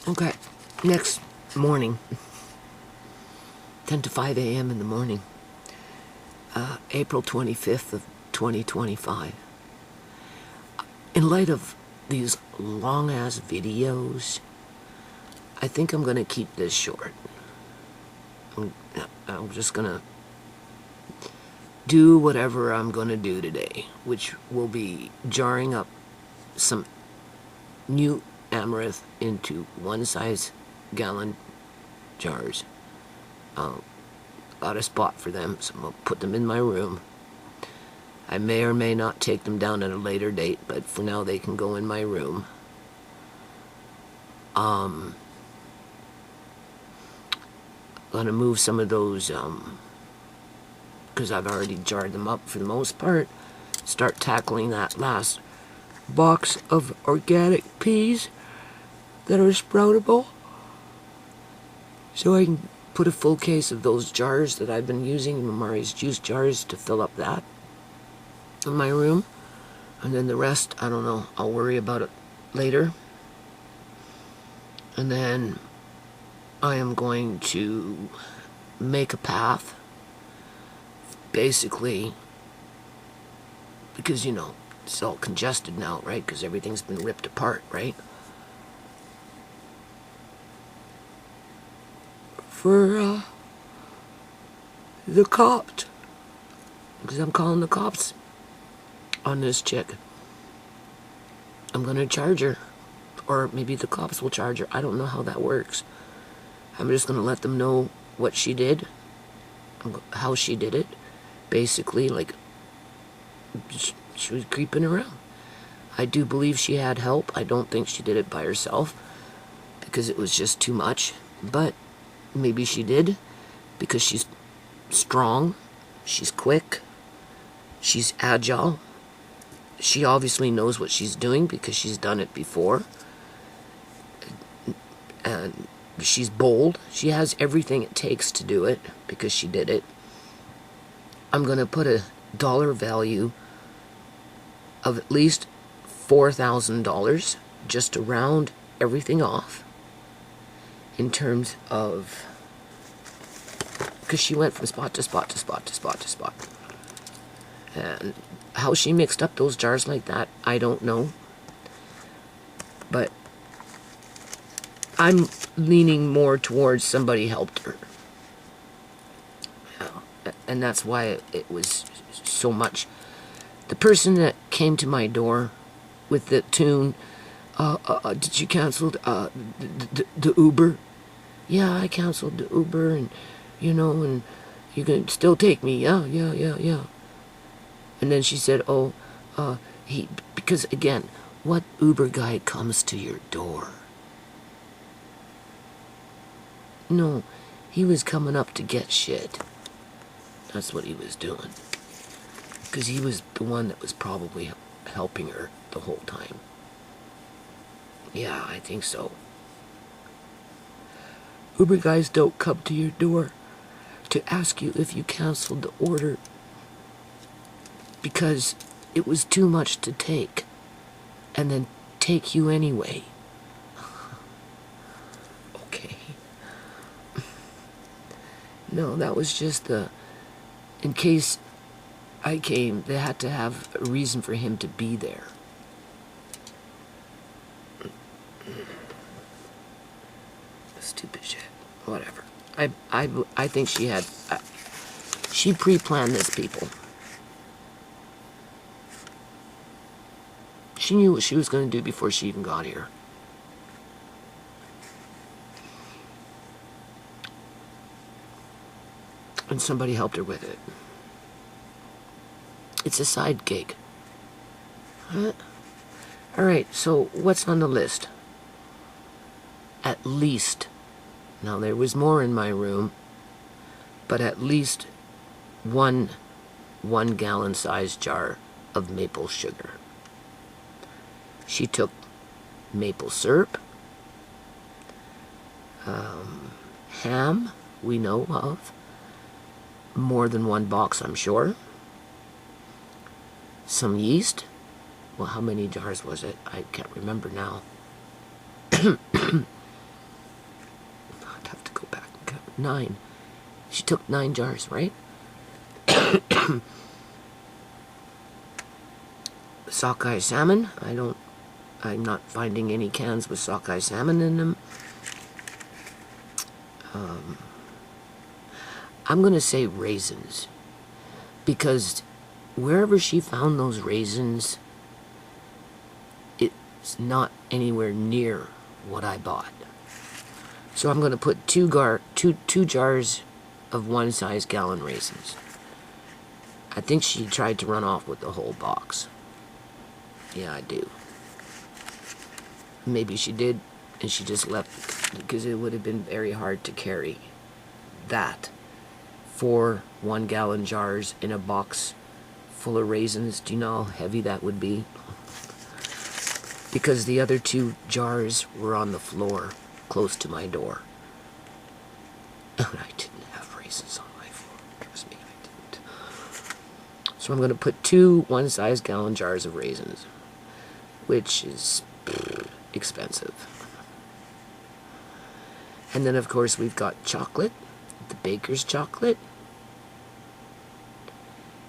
Okay, next morning, 10 to 5 a.m. in the morning, April 25th of 2025. In light of these long-ass videos, I think I'm going to keep this short. I'm just going to do whatever I'm going to do today, which will be jarring up some new amaranth into 1-size gallon jars. Got a spot for them, so I'm going to put them in my room. I may or may not take them down at a later date, but for now they can go in my room. I'm going to move some of those, because I've already jarred them up for the most part. Start tackling that last box of organic peas that are sproutable, so I can put a full case of those jars that I've been using, Mamari's juice jars, to fill up that in my room. And then the rest, I don't know, I'll worry about it later. And then I am going to make a path, basically, because, you know, it's all congested now, right? Because everything's been ripped apart, right? For the cops, because I'm calling the cops on this chick. I'm gonna charge her, or maybe the cops will charge her. I don't know how that works. I'm just gonna let them know what she did, how she did it. Basically, like, she was creeping around. I do believe she had help. I don't think she did it by herself, because it was just too much. But maybe she did, because she's strong, she's quick, she's agile. She obviously knows what she's doing because she's done it before. And she's bold. She has everything it takes to do it because she did it. I'm going to put a dollar value of at least $4,000 just to round everything off, in terms of, because she went from spot to spot to spot to spot to spot. And how she mixed up those jars like that, I don't know. But I'm leaning more towards somebody helped her. And that's why it was so much. The person that came to my door with the tune, did you cancel the Uber? Yeah, I canceled the Uber, and, you know, and you can still take me. Yeah. And then she said, because again, what Uber guy comes to your door? No, he was coming up to get shit. That's what he was doing. Because he was the one that was probably helping her the whole time. Yeah, I think so. Uber guys don't come to your door to ask you if you canceled the order because it was too much to take, and then take you anyway. Okay. No, that was just in case I came, they had to have a reason for him to be there. Stupid shit. Whatever. I think she had, she pre-planned this, people. She knew what she was going to do before she even got here. And somebody helped her with it. It's a side gig. Huh? Alright, so what's on the list? At least, now there was more in my room, but at least one 1-gallon size jar of maple sugar. She took maple syrup, ham, we know of, more than one box, I'm sure. Some yeast. Well, how many jars was it? I can't remember now. 9. She took 9 jars, right? Sockeye salmon. I'm not finding any cans with sockeye salmon in them. I'm going to say raisins. Because wherever she found those raisins, it's not anywhere near what I bought. So I'm going to put two jars of 1-size gallon raisins. I think she tried to run off with the whole box. Yeah, I do. Maybe she did, and she just left because it would have been very hard to carry that. 4 1-gallon jars in a box full of raisins. Do you know how heavy that would be? Because the other 2 jars were on the floor close to my door. And I didn't have raisins on my floor. Trust me, I didn't. So I'm going to put 2 1-size gallon jars of raisins, which is expensive. And then, of course, we've got chocolate, the baker's chocolate.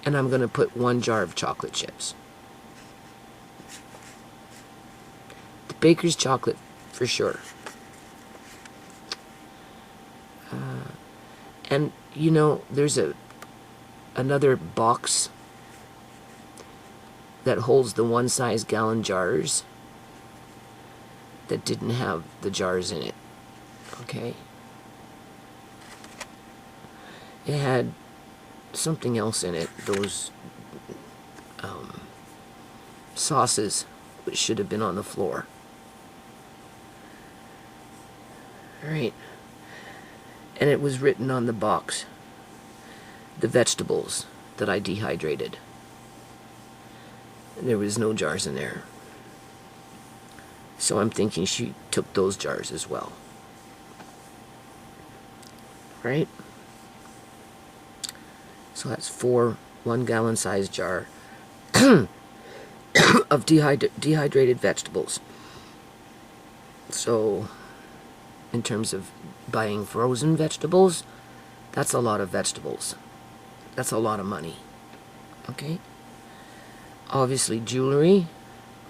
And I'm going to put 1 jar of chocolate chips. The baker's chocolate, for sure. And, you know, there's another box that holds the 1-size gallon jars that didn't have the jars in it. Okay? It had something else in it. Those sauces, which should have been on the floor. Alright. And it was written on the box, the vegetables that I dehydrated. And there was no jars in there. So I'm thinking she took those jars as well. Right? So that's 4 1-gallon size jar of dehydrated vegetables. So in terms of buying frozen vegetables, that's a lot of vegetables. That's a lot of money. Okay? Obviously jewelry,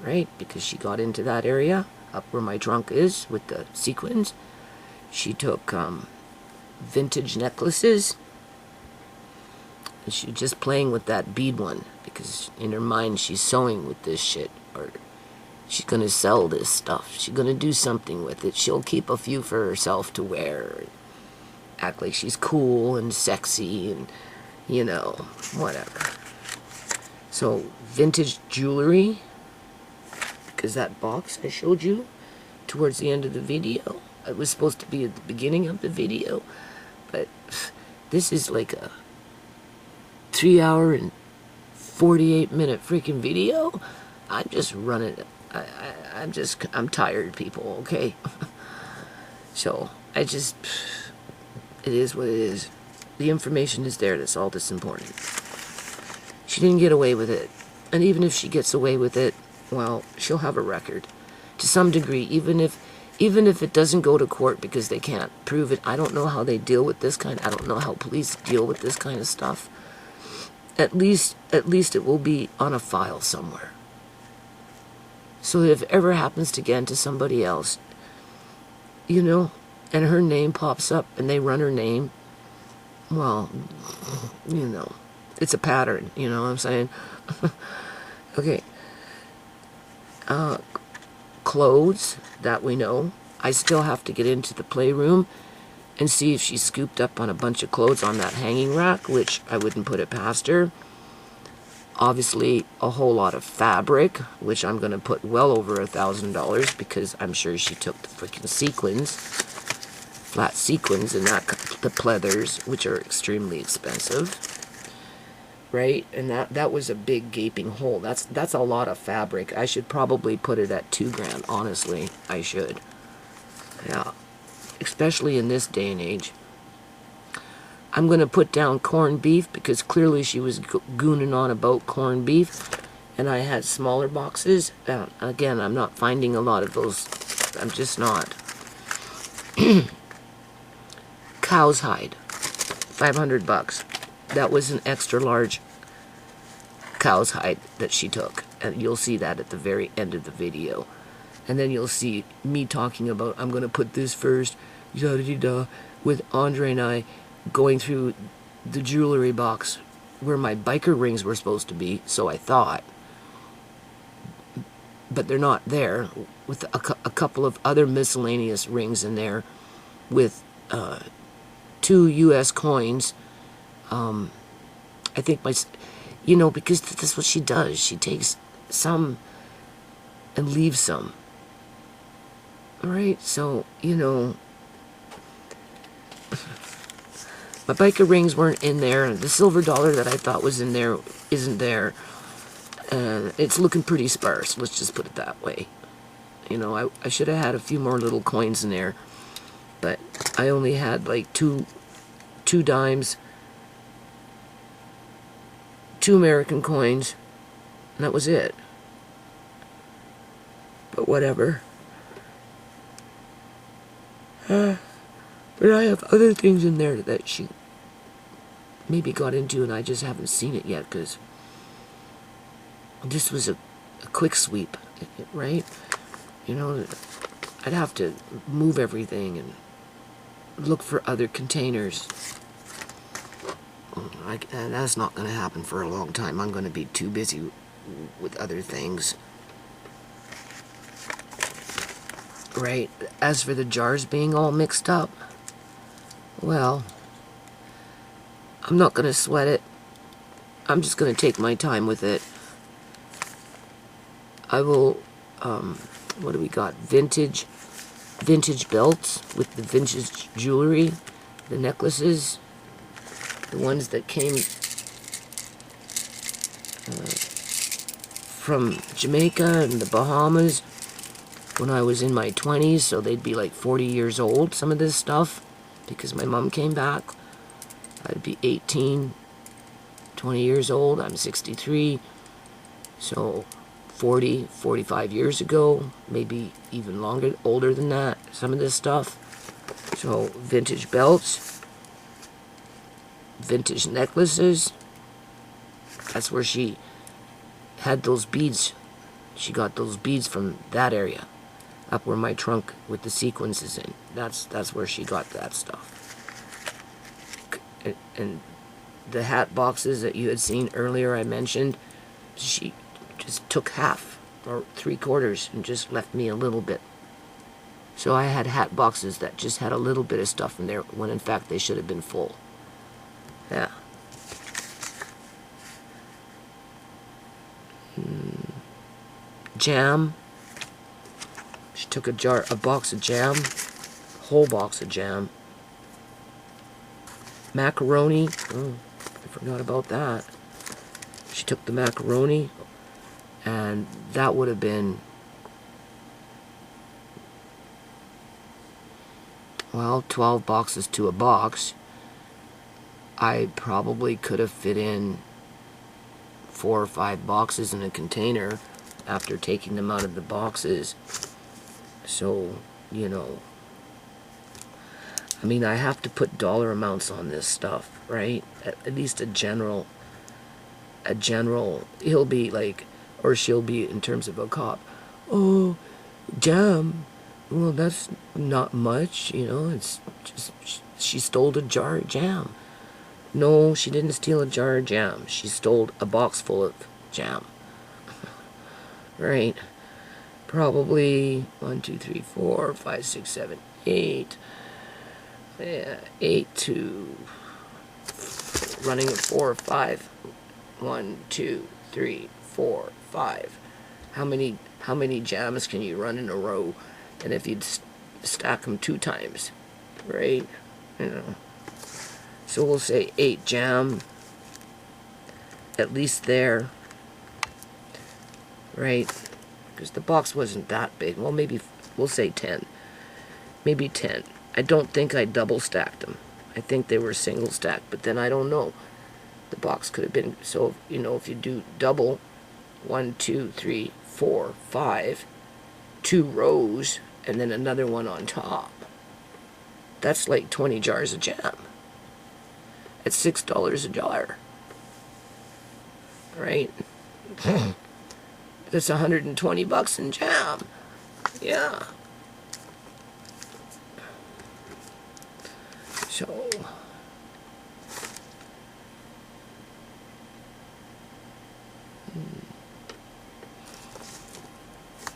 right? Because she got into that area, up where my trunk is, with the sequins. She took vintage necklaces. And she's just playing with that bead one, because in her mind she's sewing with this shit, or she's gonna sell this stuff. She's gonna do something with it. She'll keep a few for herself to wear, act like she's cool and sexy and, you know, whatever. So, vintage jewelry, because that box I showed you towards the end of the video, it was supposed to be at the beginning of the video, but this is like a 3-hour and 48-minute freaking video. I'm just running. I'm tired, people, okay? So, it is what it is. The information is there, that's all that's important. She didn't get away with it. And even if she gets away with it, well, she'll have a record. To some degree, even if it doesn't go to court because they can't prove it, I don't know how they deal with this kind. I don't know how police deal with this kind of stuff. At least it will be on a file somewhere. So if it ever happens again to somebody else, you know, and her name pops up and they run her name, well, you know, it's a pattern, you know what I'm saying? Okay. Clothes, that we know. I still have to get into the playroom and see if she scooped up on a bunch of clothes on that hanging rack, which I wouldn't put it past her. Obviously, a whole lot of fabric, which I'm going to put well over $1,000 because I'm sure she took the freaking sequins, flat sequins, and the pleathers, which are extremely expensive, right? And that was a big gaping hole. That's a lot of fabric. I should probably put it at $2,000. Honestly, I should. Yeah. Especially in this day and age. I'm going to put down corned beef because clearly she was gooning on about corned beef. And I had smaller boxes. Again, I'm not finding a lot of those. I'm just not. cow's hide, $500. That was an extra large cow's hide that she took, and you'll see that at the very end of the video. And then you'll see me talking about, I'm gonna put this first, da-da-da-da, with Andre and I going through the jewelry box where my biker rings were supposed to be, so I thought, but they're not there, with a couple of other miscellaneous rings in there with 2 US coins. I think because that's what she does. She takes some and leaves some. Alright, so, my biker rings weren't in there. The silver dollar that I thought was in there isn't there. It's looking pretty sparse, let's just put it that way. I should have had a few more little coins in there, but I only had like two dimes, 2 American coins, and that was it. But whatever. But I have other things in there that she maybe got into, and I just haven't seen it yet, because this was a quick sweep, right? I'd have to move everything and look for other containers. And that's not going to happen for a long time. I'm going to be too busy with other things. Right? As for the jars being all mixed up, well, I'm not going to sweat it. I'm just going to take my time with it. I will, what do we got? Vintage belts with the vintage jewelry, the necklaces, the ones that came from Jamaica and the Bahamas when I was in my 20s, so they'd be like 40 years old, some of this stuff, because my mom came back. I'd be 18, 20 years old. I'm 63, so 40, 45 years ago, maybe even older than that, some of this stuff. So vintage belts, vintage necklaces. That's where she had those beads. She got those beads from that area, up where my trunk with the sequins is in. That's where she got that stuff. And the hat boxes that you had seen earlier, I mentioned, she just took half or 3/4 and just left me a little bit. So I had hat boxes that just had a little bit of stuff in there, when in fact they should have been full. Yeah. Jam. She took a box of jam, whole box of jam. Macaroni. Oh, I forgot about that. She took the macaroni, and that would have been, well, 12 boxes to a box. I probably could have fit in 4 or 5 boxes in a container after taking them out of the boxes. So, I mean, I have to put dollar amounts on this stuff, right? At least a general, he'll be like, or she'll be, in terms of a cop, oh, jam, well, that's not much, it's just, she stole a jar of jam. No, she didn't steal a jar of jam. She stole a box full of jam. Right? Probably 1, 2, 3, 4, 5, 6, 7, 8. Yeah, 8 to running at 4 or 5. 1, 2, 3, 4, 5. How many jams can you run in a row? And if you'd stack them 2 times, right? So we'll say 8 jam, at least there, right? Because the box wasn't that big. Well, maybe we'll say 10. Maybe 10. I don't think I double stacked them. I think they were single stacked, but then I don't know. The box could have been, so, if you do double, 1, 2, 3, 4, 5, 2 rows, and then another one on top. That's like 20 jars of jam. It's $6 a jar. Right? That's $120 in jam. Yeah. So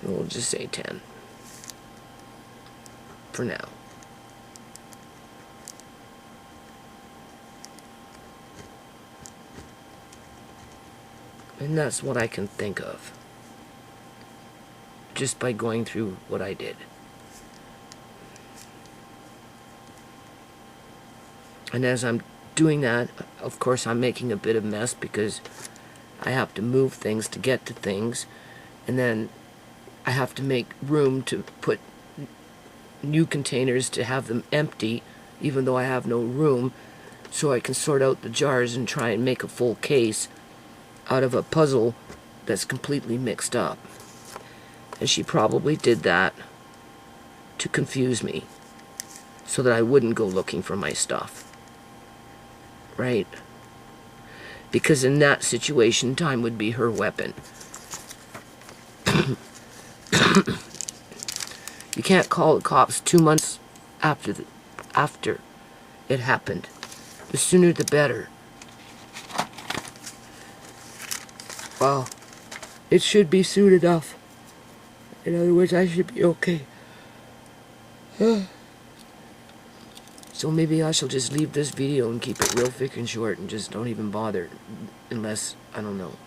we'll just say 10 for now. And that's what I can think of, just by going through what I did. And as I'm doing that, of course, I'm making a bit of mess because I have to move things to get to things, and then I have to make room to put new containers to have them empty, even though I have no room, so I can sort out the jars and try and make a full case out of a puzzle that's completely mixed up. And she probably did that to confuse me, so that I wouldn't go looking for my stuff. Right? Because in that situation, time would be her weapon. You can't call the cops 2 months after it happened. The sooner the better. Well, it should be soon enough. In other words, I should be okay. So maybe I shall just leave this video and keep it real thick and short and just don't even bother unless, I don't know.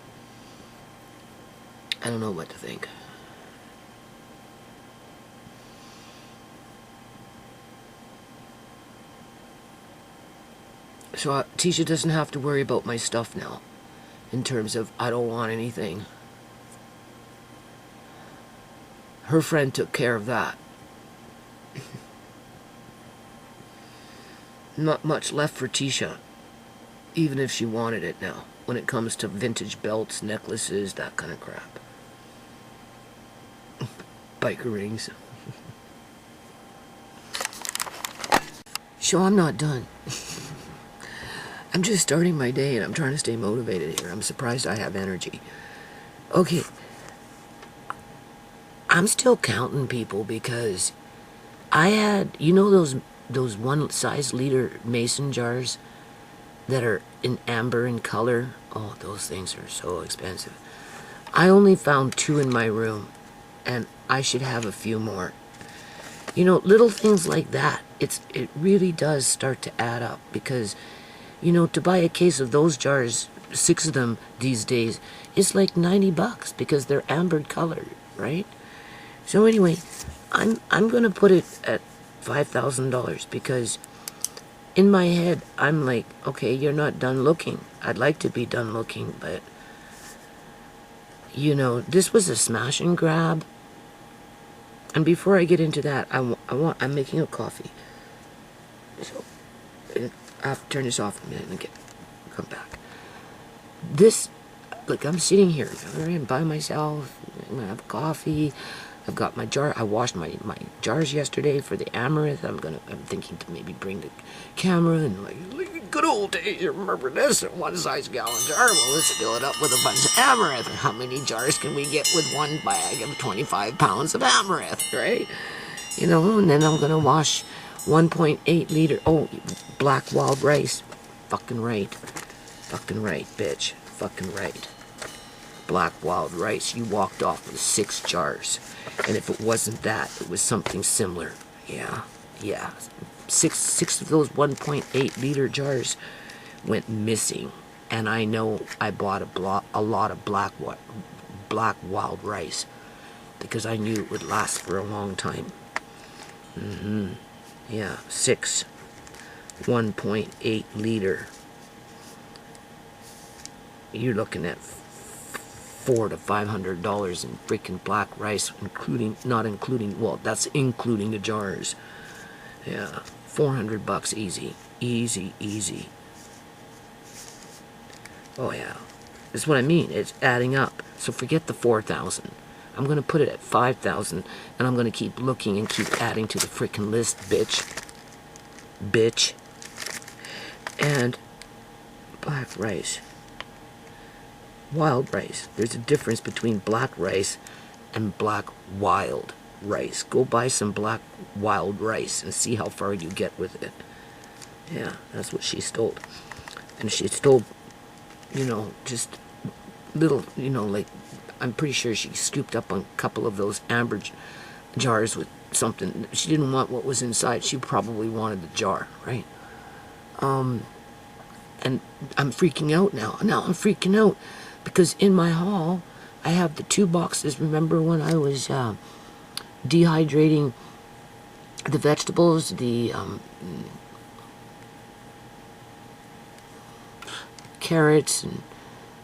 I don't know what to think. So Tisha doesn't have to worry about my stuff now, in terms of I don't want anything. Her friend took care of that. Not much left for Tisha, even if she wanted it now, when it comes to vintage belts, necklaces, that kind of crap. Biker rings. So I'm not done. I'm just starting my day and I'm trying to stay motivated here. I'm surprised I have energy. Okay. I'm still counting people because I had, you know those one size liter mason jars that are in amber in color? Oh, those things are so expensive. I only found 2 in my room and I should have a few more. You know, little things like that, it really does start to add up because, you know, to buy a case of those jars, 6 of them these days, it's like $90 because they're amber colored, right? So anyway, I'm gonna put it at $5,000 because in my head I'm like, okay, you're not done looking. I'd like to be done looking, but you know, this was a smash and grab. And before I get into that, I'm making a coffee. So I have to turn this off a minute and come back. This, like, I'm sitting here by myself. I'm gonna have coffee. I've got my jar. I washed my jars yesterday for the amaranth. I'm thinking to maybe bring the camera and like good old days. You remember this? A 1-size gallon jar. Well, let's fill it up with a bunch of amaranth. How many jars can we get with one bag of 25 pounds of amaranth, right? You know, and then I'm gonna wash 1.8 liter. Oh, black wild rice. Fucking right. Fucking right, bitch. Fucking right. Black wild rice. You walked off with 6 jars. And if it wasn't that, it was something similar. Yeah. Six of those 1.8 liter jars went missing. And I know I bought a lot of black wild rice because I knew it would last for a long time. Yeah, 6 1.8 liter. You're looking at $400 to $500 in freaking black rice, not including, well, that's including the jars. Yeah, $400 easy. Oh yeah, that's what I mean. It's adding up. So forget the 4,000. I'm gonna put it at 5,000, and I'm gonna keep looking and keep adding to the freaking list, bitch. bitch. And black rice. Wild rice. There's a difference between black rice and black wild rice. Go buy some black wild rice and see how far you get with it. Yeah, that's what she stole. And she stole, you know, just little, you know, like, I'm pretty sure she scooped up a couple of those amber jars with something. She didn't want what was inside. She probably wanted the jar, right? And I'm freaking out now. Now I'm freaking out because in my haul, I have the 2 boxes. Remember when I was dehydrating the vegetables, the carrots, and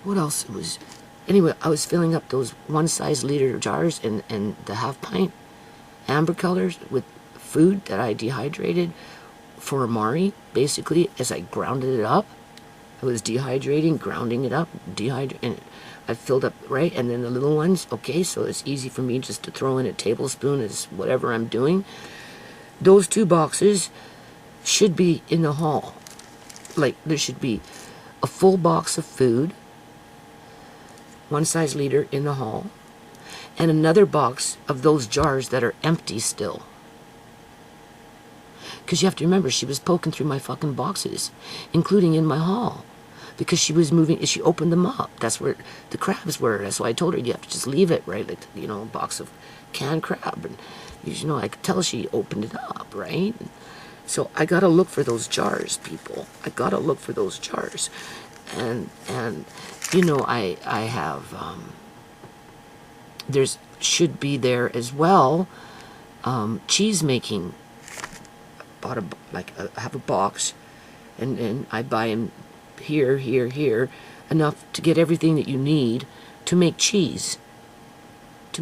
what else it was. Anyway, I was filling up those 1-size-liter jars and the half-pint amber colors with food that I dehydrated for Amari, basically, as I grounded it up. I was dehydrating, grounding it up, and I filled up, right? And then the little ones, okay, so it's easy for me just to throw in a tablespoon as whatever I'm doing. Those 2 boxes should be in the haul. Like, there should be a full box of food, 1-size-liter in the haul, and another box of those jars that are empty still. Because you have to remember, she was poking through my fucking boxes, including in my haul. Because she was moving, she opened them up. That's where the crabs were. That's why I told her, you have to just leave it, right? Like, you know, a box of canned crab. And, you know, I could tell she opened it up, right? So I gotta look for those jars, people. I gotta look for those jars. And you know, I have, there's, should be there as well, cheese making. Bought I have a box, and I buy them here, enough to get everything that you need to make cheese. I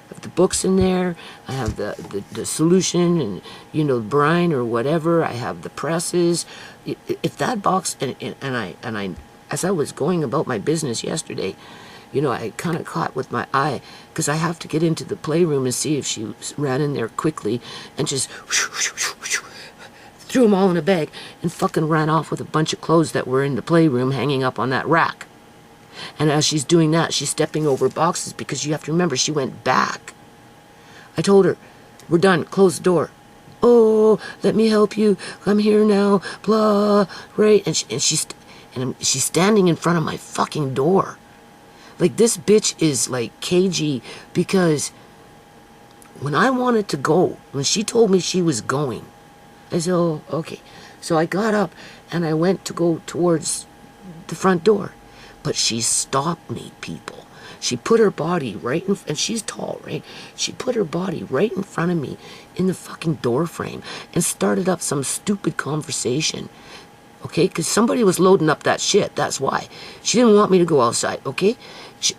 have the books in there. I have the solution, and, you know, brine or whatever. I have the presses. If that box, and I, as I was going about my business yesterday, you know, I kind of caught with my eye, because I have to get into the playroom and see if she ran in there quickly and just threw them all in a bag and fucking ran off with a bunch of clothes that were in the playroom hanging up on that rack. And as she's doing that, she's stepping over boxes, because you have to remember, she went back. I told her, we're done, close the door. Oh, let me help you, I'm here now, blah, right? And she's standing in front of my fucking door. Like, this bitch is like cagey, because when I wanted to go, when she told me she was going, I said, oh, okay. So I got up and I went to go towards the front door. But she stopped me, people. She put her body right in, and she's tall, right? She put her body right in front of me in the fucking door frame and started up some stupid conversation. Okay, because somebody was loading up that shit, that's why. She didn't want me to go outside, okay? She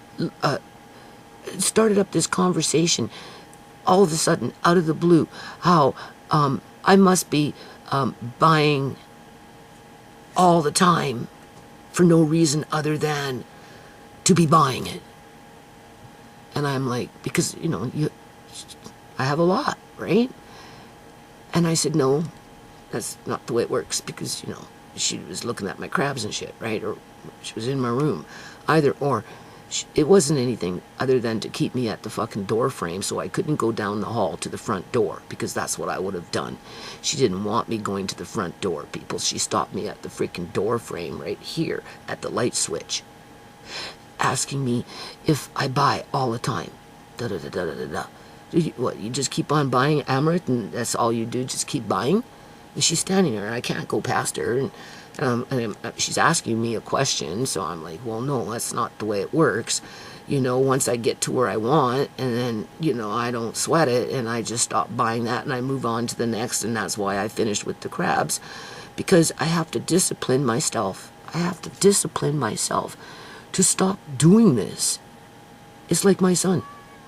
started up this conversation all of a sudden, out of the blue, how I must be buying all the time for no reason other than to be buying it. And I'm like, because, you know, I have a lot, right? And I said, no, that's not the way it works, because, you know, she was looking at my crabs and shit, right? Or she was in my room. Either or. It wasn't anything other than to keep me at the fucking door frame so I couldn't go down the hall to the front door, because that's what I would have done. She didn't want me going to the front door, people. She stopped me at the freaking door frame right here at the light switch, asking me if I buy all the time. What, you just keep on buying, Amrit, and that's all you do, just keep buying? And she's standing there, and I can't go past her, and she's asking me a question, so I'm like, well, no, that's not the way it works. You know, once I get to where I want, and then, you know, I don't sweat it, and I just stop buying that, and I move on to the next, and that's why I finished with the crabs, because I have to discipline myself. I have to discipline myself to stop doing this. It's like my son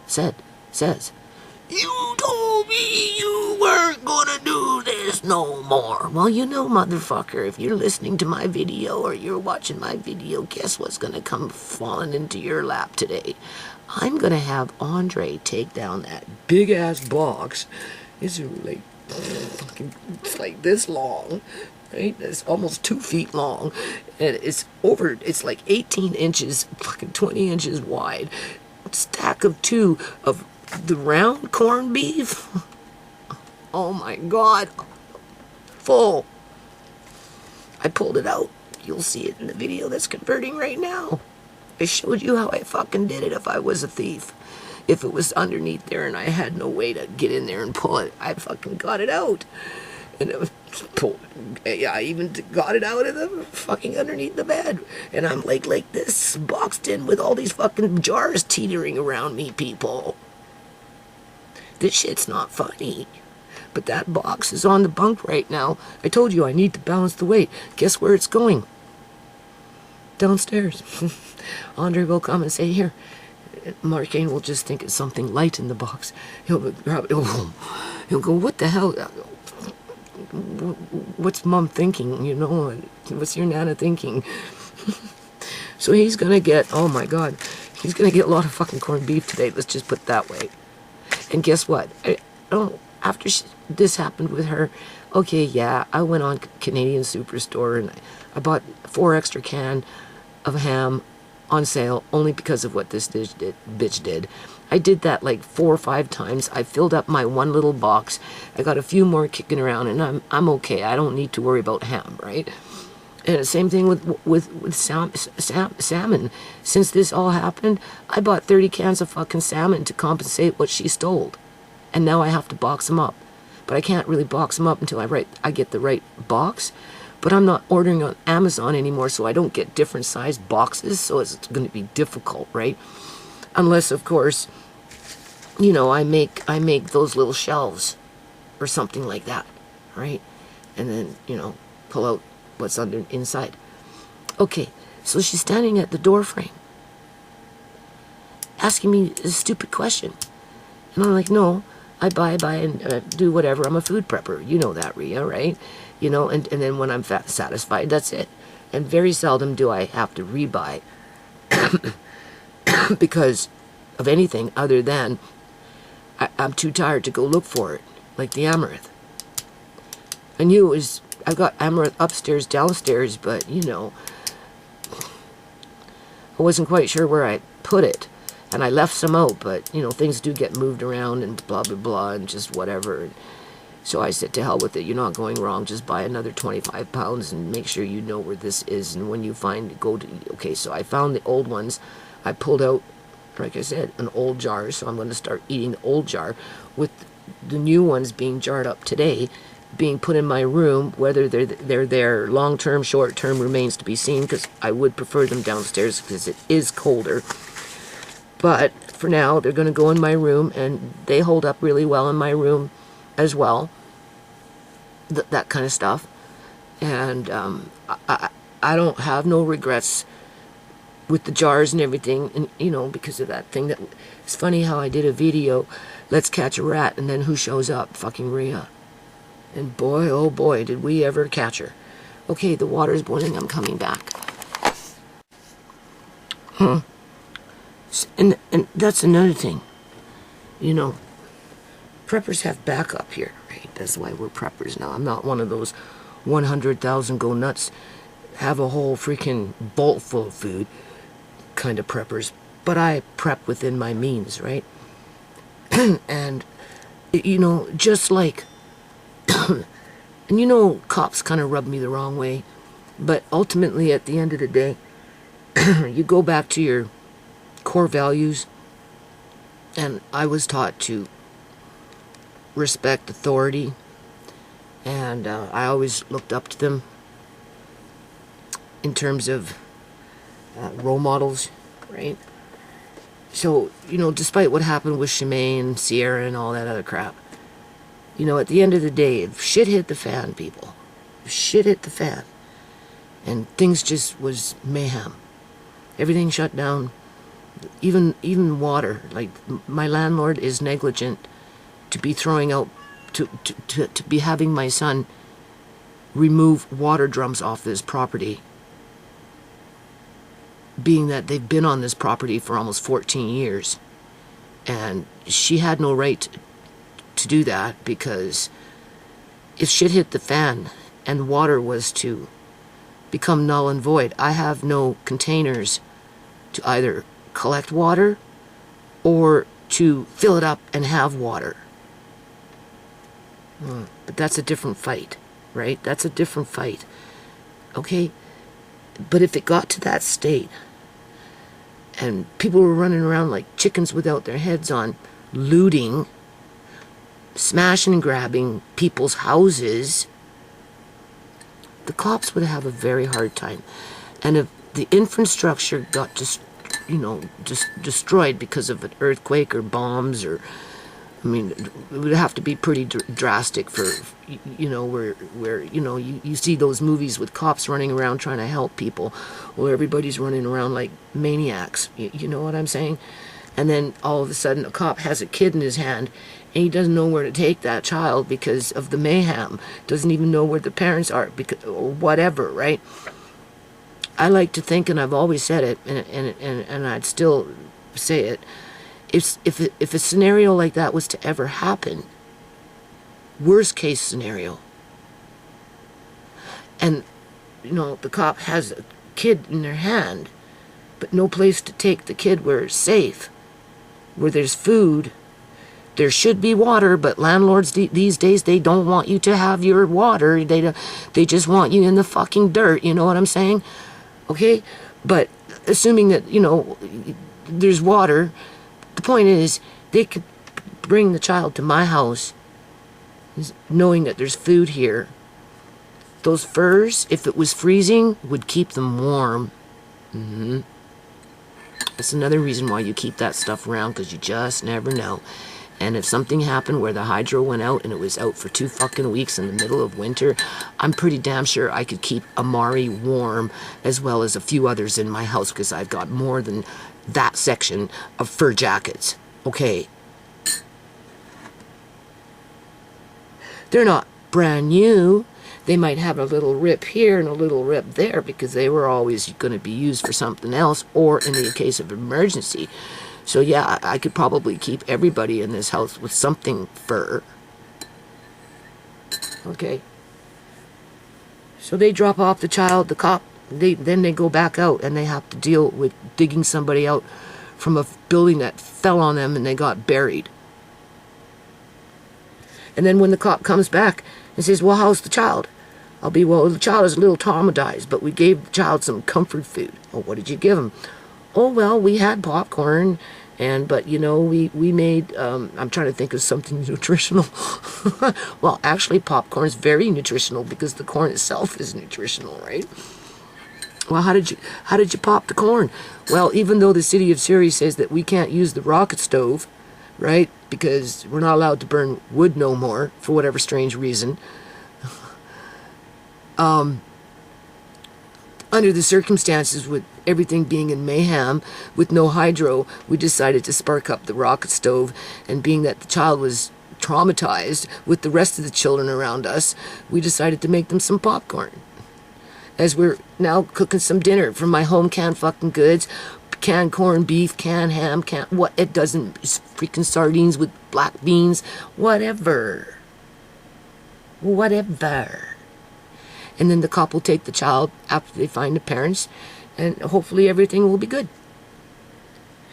says, you told me you weren't gonna do this no more. Well, you know, motherfucker, if you're listening to my video or you're watching my video, guess what's gonna come falling into your lap today? I'm gonna have Andre take down that big-ass box. It's like It's like this long, right? It's almost 2 feet long, and it's like 18 inches, fucking 20 inches wide. Stack of two of the round corned beef. Oh my God, full. I pulled it out. You'll see it in the video that's converting right now. I showed you how I fucking did it if I was a thief. If it was underneath there and I had no way to get in there and pull it, I fucking got it out. And it was pulled. Yeah, I even got it out of the fucking underneath the bed. And I'm like this, boxed in with all these fucking jars teetering around me, people. This shit's not funny. But that box is on the bunk right now. I told you I need to balance the weight. Guess where it's going? Downstairs. Andre will come and say, here. Marcane will just think it's something light in the box. He'll grab it. He'll go, what the hell? What's Mom thinking? You know, what's your Nana thinking? So he's gonna get, oh my God, he's gonna get a lot of fucking corned beef today. Let's just put it that way. And guess what? After this happened with her, okay, yeah, I went on Canadian Superstore and I bought 4 extra cans of ham on sale only because of what this bitch did. I did that like 4 or 5 times. I filled up my one little box. I got a few more kicking around, and I'm okay. I don't need to worry about ham, right? And the same thing with salmon. Since this all happened, I bought 30 cans of fucking salmon to compensate what she stole, and now I have to box them up. But I can't really box them up until I get the right box. But I'm not ordering on Amazon anymore, so I don't get different sized boxes, so it's going to be difficult, right? Unless, of course, you know, I make those little shelves or something like that, right? And then, you know, pull out what's inside. Okay, so she's standing at the door frame, asking me a stupid question. And I'm like, no, I buy and do whatever. I'm a food prepper. You know that, Rhea, right? You know, and then when I'm satisfied, that's it. And very seldom do I have to rebuy because of anything other than I'm too tired to go look for it, like the amaranth. I knew it was, I've got amaranth upstairs, downstairs, but, you know, I wasn't quite sure where I put it. And I left some out, but, you know, things do get moved around and blah, blah, blah, and just whatever. And so I said, to hell with it, you're not going wrong. Just buy another 25 pounds and make sure you know where this is. And when you find it, go to, okay, so I found the old ones. I pulled out, like I said, an old jar. So I'm going to start eating the old jar with the new ones being jarred up today, being put in my room. Whether they're there long-term, short-term remains to be seen, because I would prefer them downstairs because it is colder. But for now, they're going to go in my room, and they hold up really well in my room as well. That kind of stuff. And I don't have no regrets with the jars and everything, and you know, because of that thing. That it's funny how I did a video, let's catch a rat, and then who shows up? Fucking Rhea. And boy, oh boy, did we ever catch her. Okay, the water's boiling. I'm coming back. And that's another thing. You know, preppers have backup here, right? That's why we're preppers now. I'm not one of those 100,000 go nuts, have a whole freaking bolt full of food kind of preppers. But I prep within my means, right? And, you know, just like, and you know, cops kind of rub me the wrong way. But ultimately, at the end of the day, you go back to your core values, and I was taught to respect authority, and I always looked up to them in terms of role models, right? So, you know, despite what happened with Shemaine and Sierra and all that other crap, you know, at the end of the day, if shit hit the fan, people, if shit hit the fan, and things just was mayhem. Everything shut down. Even water. Like, my landlord is negligent to be throwing out, to be having my son remove water drums off this property, being that they've been on this property for almost 14 years. And she had no right to do that because if shit hit the fan and water was to become null and void, I have no containers to either collect water or to fill it up and have water. But that's a different fight, right? That's a different fight. Okay? But if it got to that state and people were running around like chickens without their heads on, looting, smashing and grabbing people's houses, the cops would have a very hard time. And if the infrastructure got just destroyed because of an earthquake or bombs, or I mean, it would have to be pretty drastic for, where you see those movies with cops running around trying to help people, where everybody's running around like maniacs. You know what I'm saying? And then all of a sudden a cop has a kid in his hand and he doesn't know where to take that child because of the mayhem, doesn't even know where the parents are, because, or whatever, right? I like to think, and I've always said it, and I'd still say it, if a scenario like that was to ever happen, worst case scenario, and the cop has a kid in their hand, but no place to take the kid where it's safe, where there's food, there should be water, but landlords these days, they don't want you to have your water. They just want you in the fucking dirt. You know what I'm saying? Okay? But assuming that, there's water, the point is, they could bring the child to my house knowing that there's food here. Those furs, if it was freezing, would keep them warm. That's another reason why you keep that stuff around, because you just never know. And if something happened where the hydro went out and it was out for 2 fucking weeks in the middle of winter, I'm pretty damn sure I could keep Amari warm, as well as a few others in my house, because I've got more than that section of fur jackets. Okay. They're not brand new. They might have a little rip here and a little rip there because they were always going to be used for something else, or in the case of emergency. So yeah, I could probably keep everybody in this house with something fur. Okay. So they drop off the child, the cop, then they go back out and they have to deal with digging somebody out from a building that fell on them and they got buried. And then when the cop comes back and says, well, how's the child? I'll be, well, the child is a little traumatized, but we gave the child some comfort food. Oh, what did you give him? Oh, well, we had popcorn, but we made, I'm trying to think of something nutritional. Well, actually, popcorn is very nutritional because the corn itself is nutritional, right? Well, how did you pop the corn? Well, even though the city of Surrey says that we can't use the rocket stove, right, because we're not allowed to burn wood no more, for whatever strange reason, under the circumstances, with everything being in mayhem, with no hydro, we decided to spark up the rocket stove, and being that the child was traumatized with the rest of the children around us, we decided to make them some popcorn. As we're now cooking some dinner from my home canned fucking goods, canned corned beef, canned ham, it doesn't, freaking sardines with black beans, whatever. And then the cop will take the child after they find the parents, and hopefully everything will be good.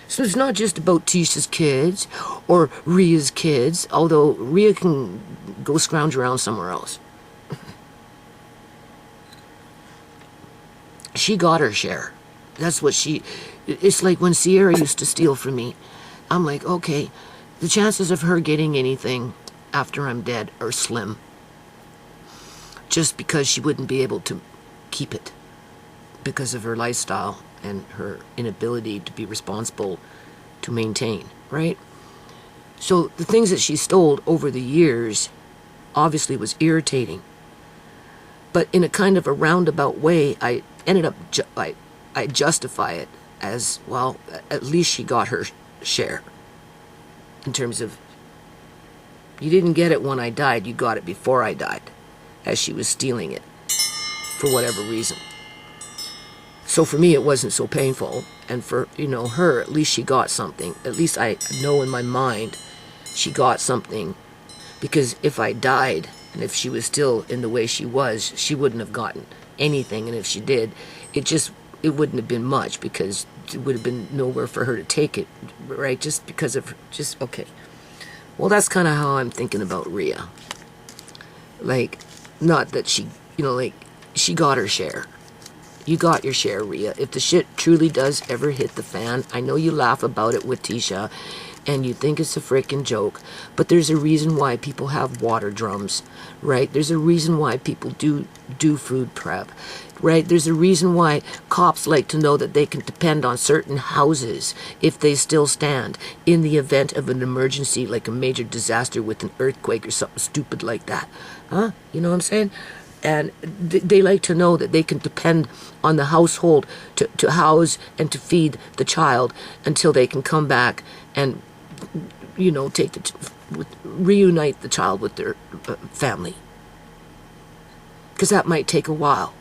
So it's not just about Tisha's kids or Ria's kids, although Ria can go scrounge around somewhere else. She got her share. That's what it's like when Sierra used to steal from me. I'm like, okay, the chances of her getting anything after I'm dead are slim. Just because she wouldn't be able to keep it because of her lifestyle and her inability to be responsible to maintain, right? So the things that she stole over the years obviously was irritating. But in a kind of a roundabout way, I ended up, I justify it as, well, at least she got her share. In terms of, you didn't get it when I died, you got it before I died, as she was stealing it, for whatever reason. So for me, it wasn't so painful, and for, her, at least she got something. At least I know in my mind she got something, because if I died And if she was still in the way she was, she wouldn't have gotten anything. And if she did, it wouldn't have been much, because it would have been nowhere for her to take it, right? Just because of, okay. Well, that's kind of how I'm thinking about Rhea. Like, not that she, like, she got her share. You got your share, Rhea. If the shit truly does ever hit the fan, I know you laugh about it with Tisha, and you think it's a freaking joke, but there's a reason why people have water drums, right? There's a reason why people do food prep, right? There's a reason why cops like to know that they can depend on certain houses if they still stand in the event of an emergency, like a major disaster with an earthquake or something stupid like that. Huh? You know what I'm saying? And they like to know that they can depend on the household to house and to feed the child until they can come back and, reunite the child with their family. Because that might take a while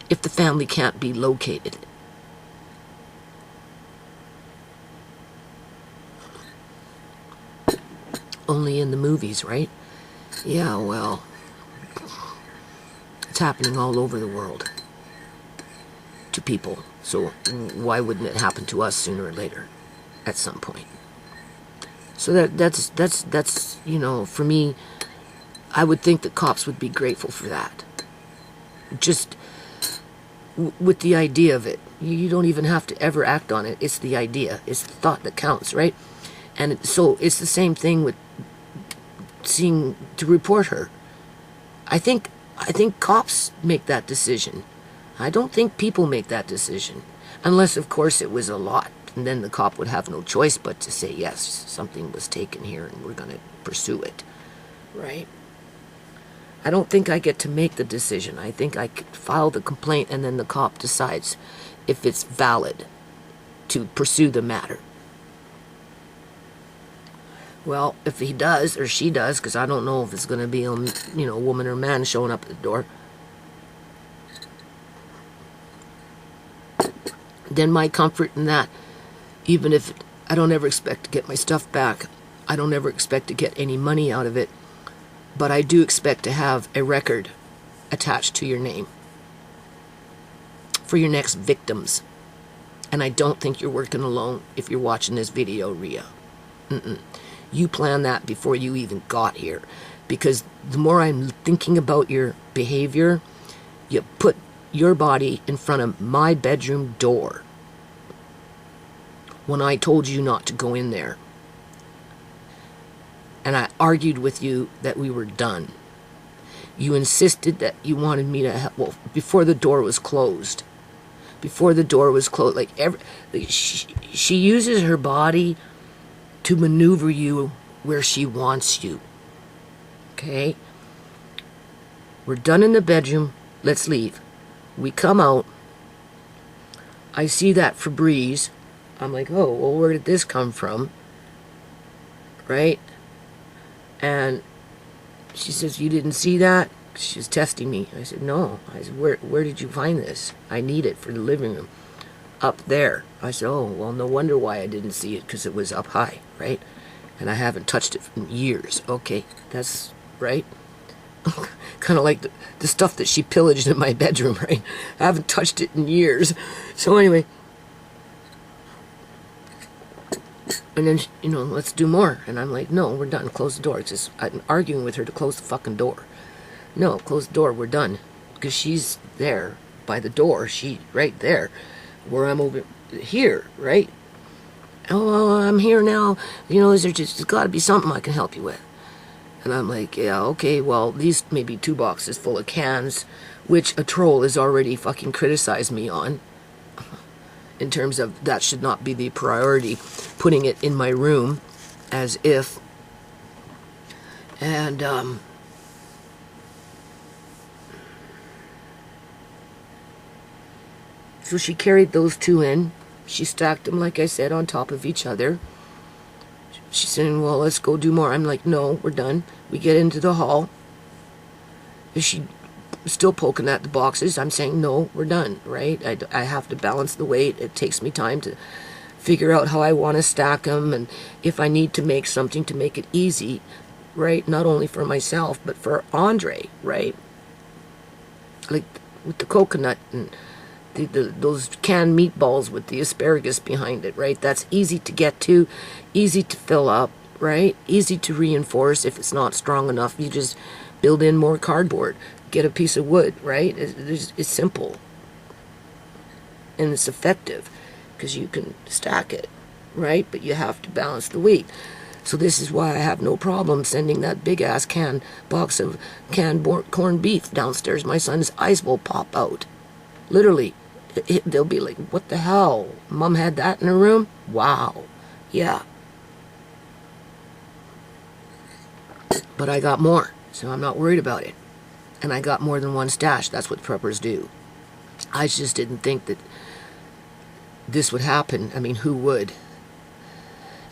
if the family can't be located. Only in the movies, right? Yeah, well, it's happening all over the world to people. So why wouldn't it happen to us sooner or later at some point? So that's for me, I would think that cops would be grateful for that. Just with the idea of it. You don't even have to ever act on it. It's the idea. It's the thought that counts, right? And so it's the same thing with seeing to report her. I think cops make that decision. I don't think people make that decision. Unless, of course, it was a lot. And then the cop would have no choice but to say, yes, something was taken here and we're going to pursue it. Right? I don't think I get to make the decision. I think I could file the complaint and then the cop decides if it's valid to pursue the matter. Well, if he does, or she does, because I don't know if it's going to be a woman or man showing up at the door, then my comfort in that, even if I don't ever expect to get my stuff back, I don't ever expect to get any money out of it, but I do expect to have a record attached to your name for your next victims. And I don't think you're working alone if you're watching this video, Rhea. You planned that before you even got here. Because the more I'm thinking about your behavior, you put your body in front of my bedroom door when I told you not to go in there. And I argued with you that we were done. You insisted that you wanted me to help. Well, before the door was closed. Before the door was closed. She uses her body to maneuver you where she wants you. Okay? We're done in the bedroom. Let's leave. We come out. I see that Febreze. I'm like, oh, well, where did this come from? Right? And she says, you didn't see that? She's testing me. I said, no. I said, where did you find this? I need it for the living room. Up there. I said, oh, well, no wonder why I didn't see it, because it was up high, right? And I haven't touched it in years. Okay, that's right. Kind of like the stuff that she pillaged in my bedroom, right? I haven't touched it in years. So anyway, and then, let's do more. And I'm like, no, we're done. Close the door. It's just, I'm arguing with her to close the fucking door. No, close the door. We're done. Because she's there by the door. She right there. Where I'm over here, right? Oh, well, I'm here now. There's got to be something I can help you with. And I'm like, yeah, okay, well, these may be 2 boxes full of cans, which a troll has already fucking criticized me on. In terms of that should not be the priority, putting it in my room as if. And, so she carried those 2 in. She stacked them, like I said, on top of each other. She's saying, well, let's go do more. I'm like, no, we're done. We get into the hall. Is she still poking at the boxes? I'm saying, no, we're done, right? I have to balance the weight. It takes me time to figure out how I want to stack them, and if I need to make something to make it easy, right? Not only for myself, but for Andre, right? Like with the coconut and those canned meatballs with the asparagus behind it, right? That's easy to get to, easy to fill up, right? Easy to reinforce. If it's not strong enough, you just build in more cardboard, get a piece of wood, right? It's simple. And it's effective because you can stack it, right? But you have to balance the weight. So this is why I have no problem sending that big-ass box of canned corned beef downstairs. My son's eyes will pop out. Literally. They'll be like, what the hell? Mom had that in her room? Wow. Yeah. But I got more, so I'm not worried about it. And I got more than one stash. That's what preppers do. I just didn't think that this would happen. I mean, who would?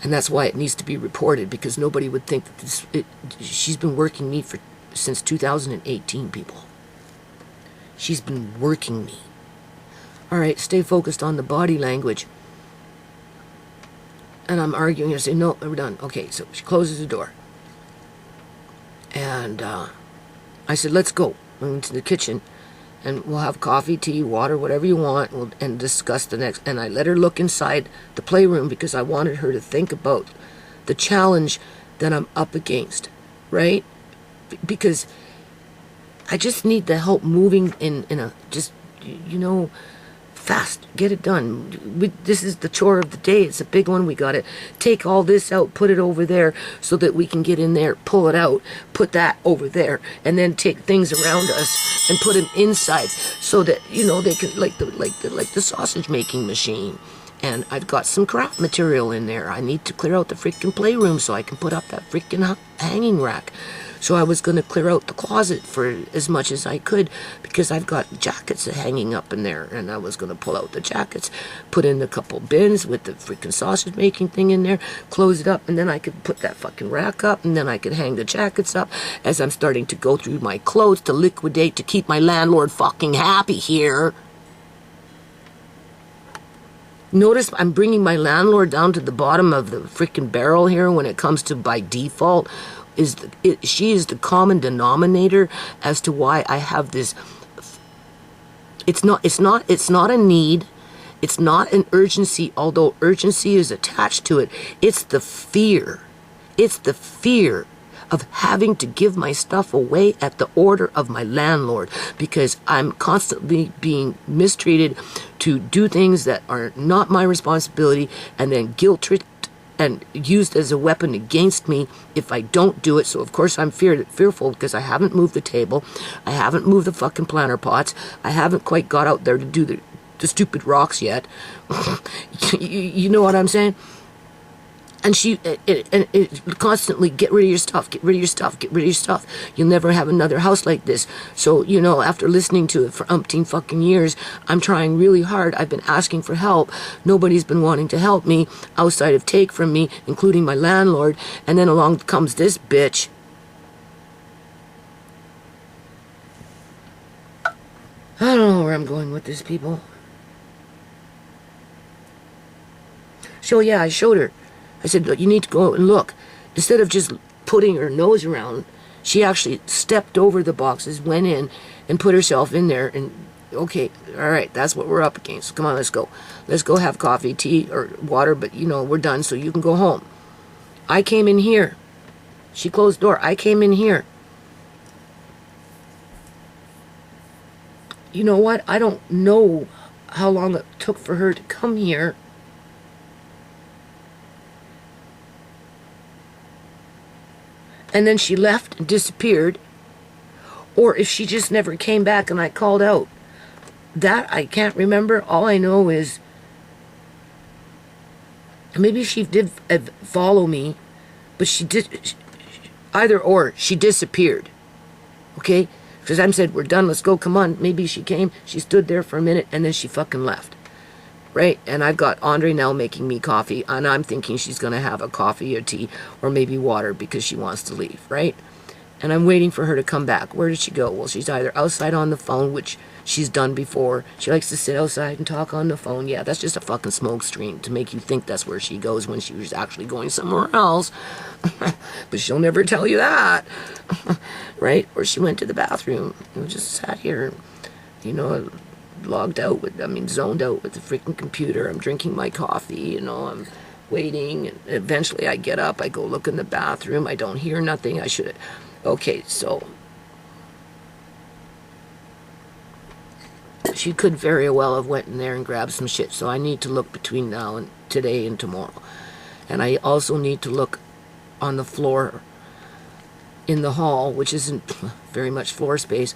And that's why it needs to be reported, because nobody would think that she's been working me since 2018, people. She's been working me. All right, stay focused on the body language. And I'm arguing. I say, no, we're done. Okay, so she closes the door. And I said, let's go into the kitchen. And we'll have coffee, tea, water, whatever you want, and discuss the next. And I let her look inside the playroom because I wanted her to think about the challenge that I'm up against, right? Because I just need the help moving in a, just, you know, fast. Get it done. This is the chore of the day. It's a big one. We got to take all this out, put it over there so that we can get in there, pull it out, put that over there, and then take things around us and put them inside so that, you know, they can, like the sausage making machine. And I've got some craft material in there. I need to clear out the freaking playroom so I can put up that freaking hanging rack. So I was going to clear out the closet for as much as I could because I've got jackets hanging up in there. And I was going to pull out the jackets, put in a couple bins with the freaking sausage making thing in there, close it up, and then I could put that fucking rack up, and then I could hang the jackets up as I'm starting to go through my clothes to liquidate to keep my landlord fucking happy here. Notice I'm bringing my landlord down to the bottom of the freaking barrel here when it comes to by default. She is the common denominator as to why I have this. It's not a need. It's not an urgency, although urgency is attached to it. It's the fear. It's the fear of having to give my stuff away at the order of my landlord because I'm constantly being mistreated to do things that are not my responsibility and then guilt-tripped and used as a weapon against me if I don't do it. So of course I'm fearful because I haven't moved the table. I haven't moved the fucking planter pots. I haven't quite got out there to do the stupid rocks yet. You know what I'm saying? And she constantly, get rid of your stuff, get rid of your stuff, get rid of your stuff. You'll never have another house like this. So, you know, after listening to it for umpteen fucking years, I'm trying really hard. I've been asking for help. Nobody's been wanting to help me outside of take from me, including my landlord. And then along comes this bitch. I don't know where I'm going with this, people. So, yeah, I showed her. I said, look, you need to go out and look. Instead of just putting her nose around, she actually stepped over the boxes, went in, and put herself in there. And, okay, all right, that's what we're up against. Come on, let's go. Let's go have coffee, tea, or water, but, you know, we're done, so you can go home. I came in here. She closed the door. I came in here. You know what? I don't know how long it took for her to come here. And then she left and disappeared. Or if she just never came back and I called out. That I can't remember. All I know is maybe she did follow me, but she did, either or, she disappeared. Okay? Because I said, we're done, let's go, come on. Maybe she came, she stood there for a minute, and then she fucking left. Right? And I've got Andre now making me coffee, and I'm thinking she's going to have a coffee or tea or maybe water because she wants to leave, right? And I'm waiting for her to come back. Where did she go? Well, she's either outside on the phone, which she's done before. She likes to sit outside and talk on the phone. Yeah, that's just a fucking smoke screen to make you think that's where she goes when she was actually going somewhere else. But she'll never tell you that. Right? Or she went to the bathroom and just sat here, you know, zoned out with the freaking computer. I'm drinking my coffee, you know, I'm waiting, and eventually I get up, I go look in the bathroom, I don't hear nothing. Okay, so she could very well have went in there and grabbed some shit, so I need to look between now and today and tomorrow. And I also need to look on the floor in the hall, which isn't very much floor space,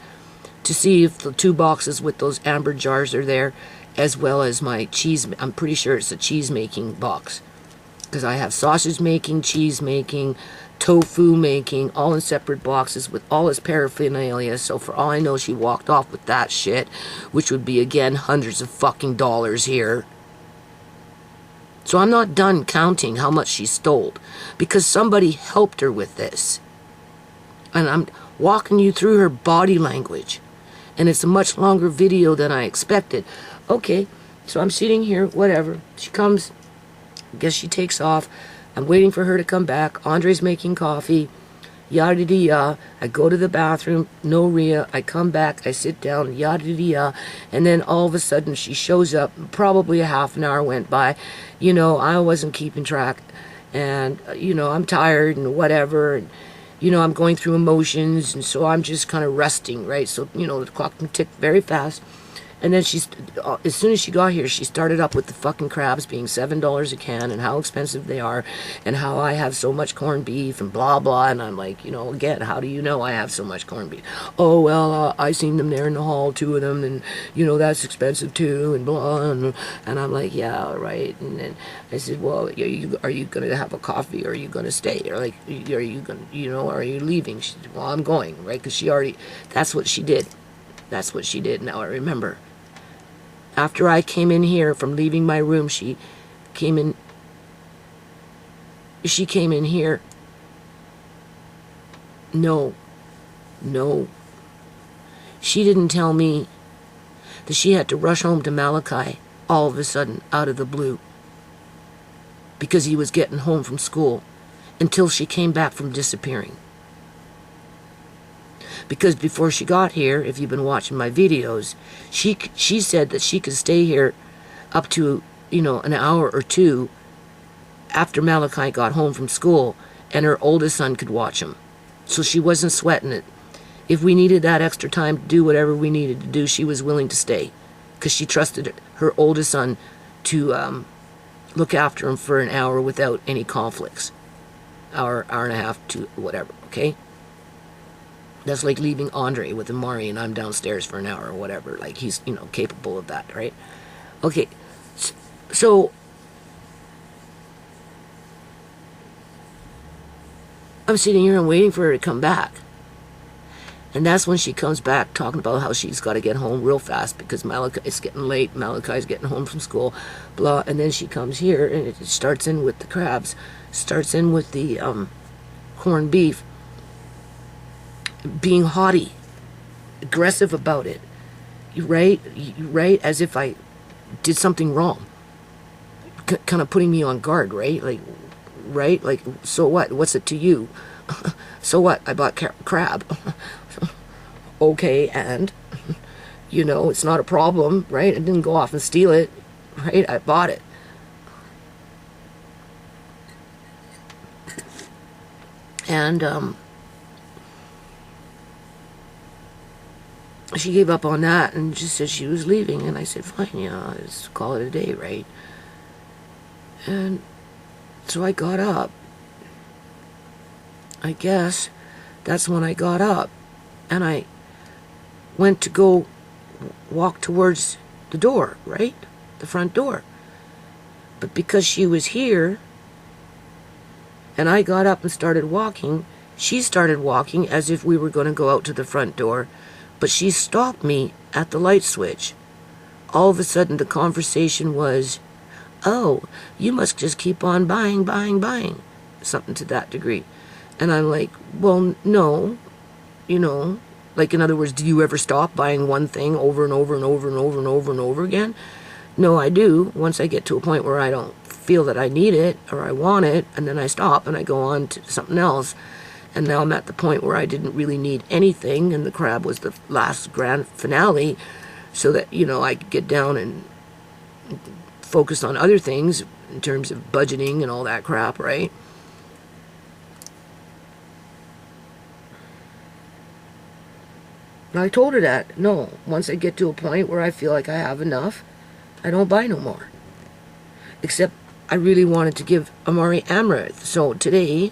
to see if the 2 boxes with those amber jars are there, as well as my cheese. I'm pretty sure it's a cheese making box, because I have sausage making, cheese making, tofu making, all in separate boxes with all its paraphernalia. So for all I know, she walked off with that shit, which would be, again, hundreds of fucking dollars here. So I'm not done counting how much she stole, because somebody helped her with this. And I'm walking you through her body language. And it's a much longer video than I expected. Okay, so I'm sitting here, whatever. She comes, I guess she takes off. I'm waiting for her to come back. Andre's making coffee. Yada-dee-ya. I go to the bathroom. No Rhea. I come back. I sit down. Yada-dee-ya. And then all of a sudden she shows up. Probably a half an hour went by. You know, I wasn't keeping track. And, you know, I'm tired and whatever. And, you know, I'm going through emotions. And so I'm just kind of resting, right? So, you know, the clock can tick very fast. And then as soon as she got here, she started up with the fucking crabs being $7 a can and how expensive they are and how I have so much corned beef and blah, blah. And I'm like, you know, again, how do you know I have so much corned beef? Oh, well, I seen them there in the hall, 2 of them, and, you know, that's expensive too, and blah. And I'm like, yeah, right. And then I said, well, are you going to have a coffee, or are you going to stay? Or like, are you going to, you know, are you leaving? She said, well, I'm going, right? Because that's what she did. That's what she did. Now I remember. After I came in here from leaving my room, she came in here. No. She didn't tell me that she had to rush home to Malachi all of a sudden, out of the blue, because he was getting home from school, until she came back from disappearing. Because before she got here, if you've been watching my videos, she said that she could stay here up to, you know, an hour or 2 after Malachi got home from school, and her oldest son could watch him. So she wasn't sweating it. If we needed that extra time to do whatever we needed to do, she was willing to stay, because she trusted her oldest son to look after him for an hour without any conflicts. Hour and a half to whatever, okay? That's like leaving Andre with Amari and I'm downstairs for an hour or whatever. Like, he's, you know, capable of that, right? Okay, so I'm sitting here and waiting for her to come back. And that's when she comes back talking about how she's got to get home real fast because it's getting late. Malachi's getting home from school, blah. And then she comes here and it starts in with the crabs, starts in with the corned beef. Being haughty, aggressive about it, right? As if I did something wrong, kind of putting me on guard, right? Like, right? Like, so what? What's it to you? So what? I bought crab. Okay, and you know, it's not a problem, right? I didn't go off and steal it, right? I bought it. And she gave up on that and just said she was leaving. And I said, fine, you know, let's call it a day, right? And so I got up. I guess that's when I got up. And I went to go walk towards the door, right? The front door. But because she was here, and I got up and started walking, she started walking as if we were going to go out to the front door. But she stopped me at the light switch. All of a sudden, the conversation was, oh, you must just keep on buying. Something to that degree. And I'm like, well, no, you know, like in other words, do you ever stop buying one thing over and over and over and over and over and over again? No, I do. Once I get to a point where I don't feel that I need it or I want it, and then I stop and I go on to something else. And now I'm at the point where I didn't really need anything, and the crab was the last grand finale, so that, you know, I could get down and focus on other things in terms of budgeting and all that crap, right? And I told her that, no, once I get to a point where I feel like I have enough, I don't buy no more. Except I really wanted to give Amari Amaranth. So today,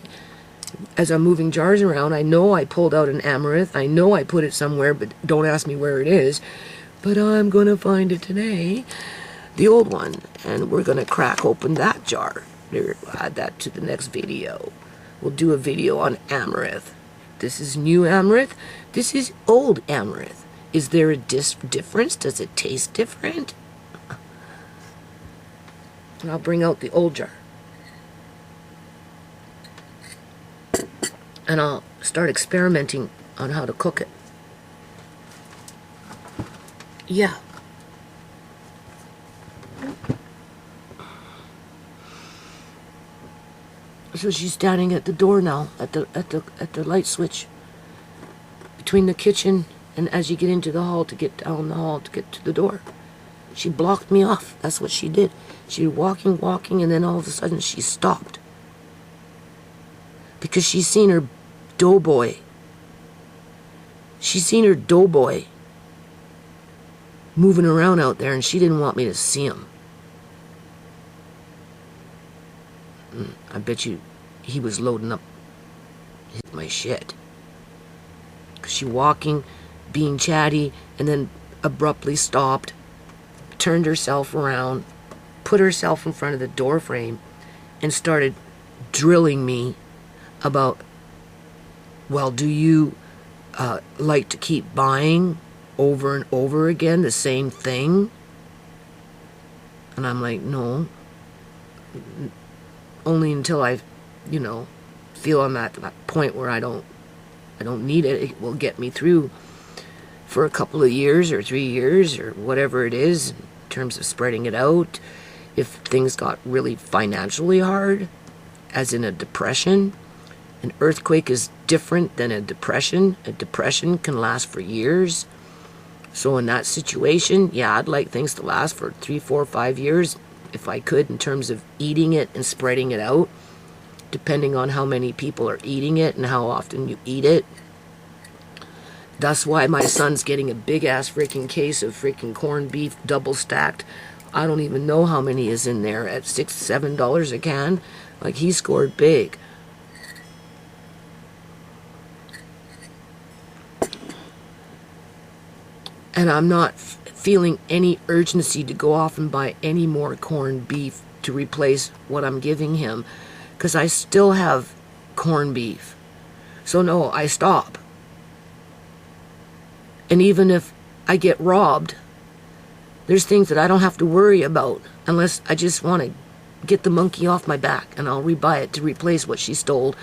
as I'm moving jars around, I know I pulled out an Amaranth. I know I put it somewhere, but don't ask me where it is. But I'm going to find it today, the old one. And we're going to crack open that jar. We'll add that to the next video. We'll do a video on Amaranth. This is new Amaranth. This is old Amaranth. Is there a difference? Does it taste different? And I'll bring out the old jar. And I'll start experimenting on how to cook it. Yeah. So she's standing at the door now, at the light switch between the kitchen and as you get into the hall to get down the hall to get to the door. She blocked me off. That's what she did. She was walking, and then all of a sudden she stopped. Because she's seen her doughboy. She's seen her doughboy moving around out there, and she didn't want me to see him. I bet you he was loading up my shit. Because she walking, being chatty, and then abruptly stopped, turned herself around, put herself in front of the door frame, and started drilling me about, well, do you like to keep buying over and over again the same thing? And I'm like, no. Only until I, you know, feel I'm at that point where I don't need it. It will get me through for a couple of years or 3 years or whatever it is in terms of spreading it out. If things got really financially hard, as in a depression, an earthquake is different than a depression. A depression can last for years. So in that situation, yeah, I'd like things to last for 3, 4, 5 years if I could, in terms of eating it and spreading it out, depending on how many people are eating it and how often you eat it. That's why my son's getting a big-ass freaking case of freaking corned beef double stacked. I don't even know how many is in there at $6, $7 a can. Like, he scored big. And I'm not feeling any urgency to go off and buy any more corned beef to replace what I'm giving him, because I still have corned beef. So no, I stop. And even if I get robbed, there's things that I don't have to worry about unless I just want to get the monkey off my back, and I'll rebuy it to replace what she stole,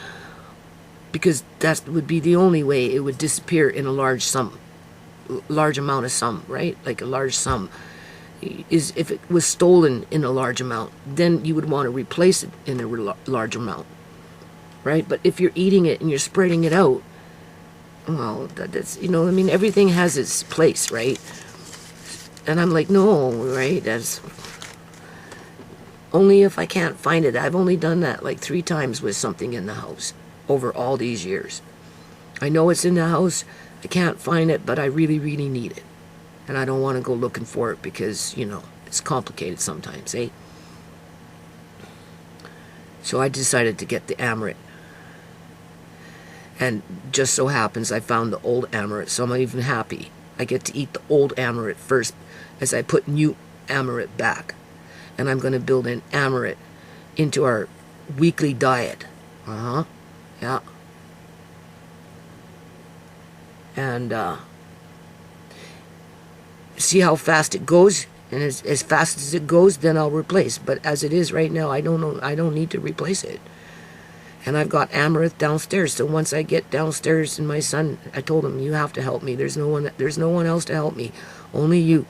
because that would be the only way it would disappear in a large amount of sum, right? Like a large sum is if it was stolen in a large amount, then you would want to replace it in a large amount, right? But if you're eating it and you're spreading it out, well, that's, you know, I mean, everything has its place, right? And I'm like, no, right? That's only if I can't find it. I've only done that like 3 times with something in the house over all these years. I know it's in the house. I can't find it, but I really, really need it. And I don't want to go looking for it because, you know, it's complicated sometimes, eh? So I decided to get the Amaranth. And just so happens I found the old Amaranth, so I'm even happy. I get to eat the old Amaranth first as I put new Amaranth back. And I'm going to build an Amaranth into our weekly diet. Yeah. And see how fast it goes, and as fast as it goes, then I'll replace. But as it is right now, I don't know. I don't need to replace it. And I've got Amaranth downstairs. So once I get downstairs and my son, I told him, you have to help me. There's no one else to help me. Only you.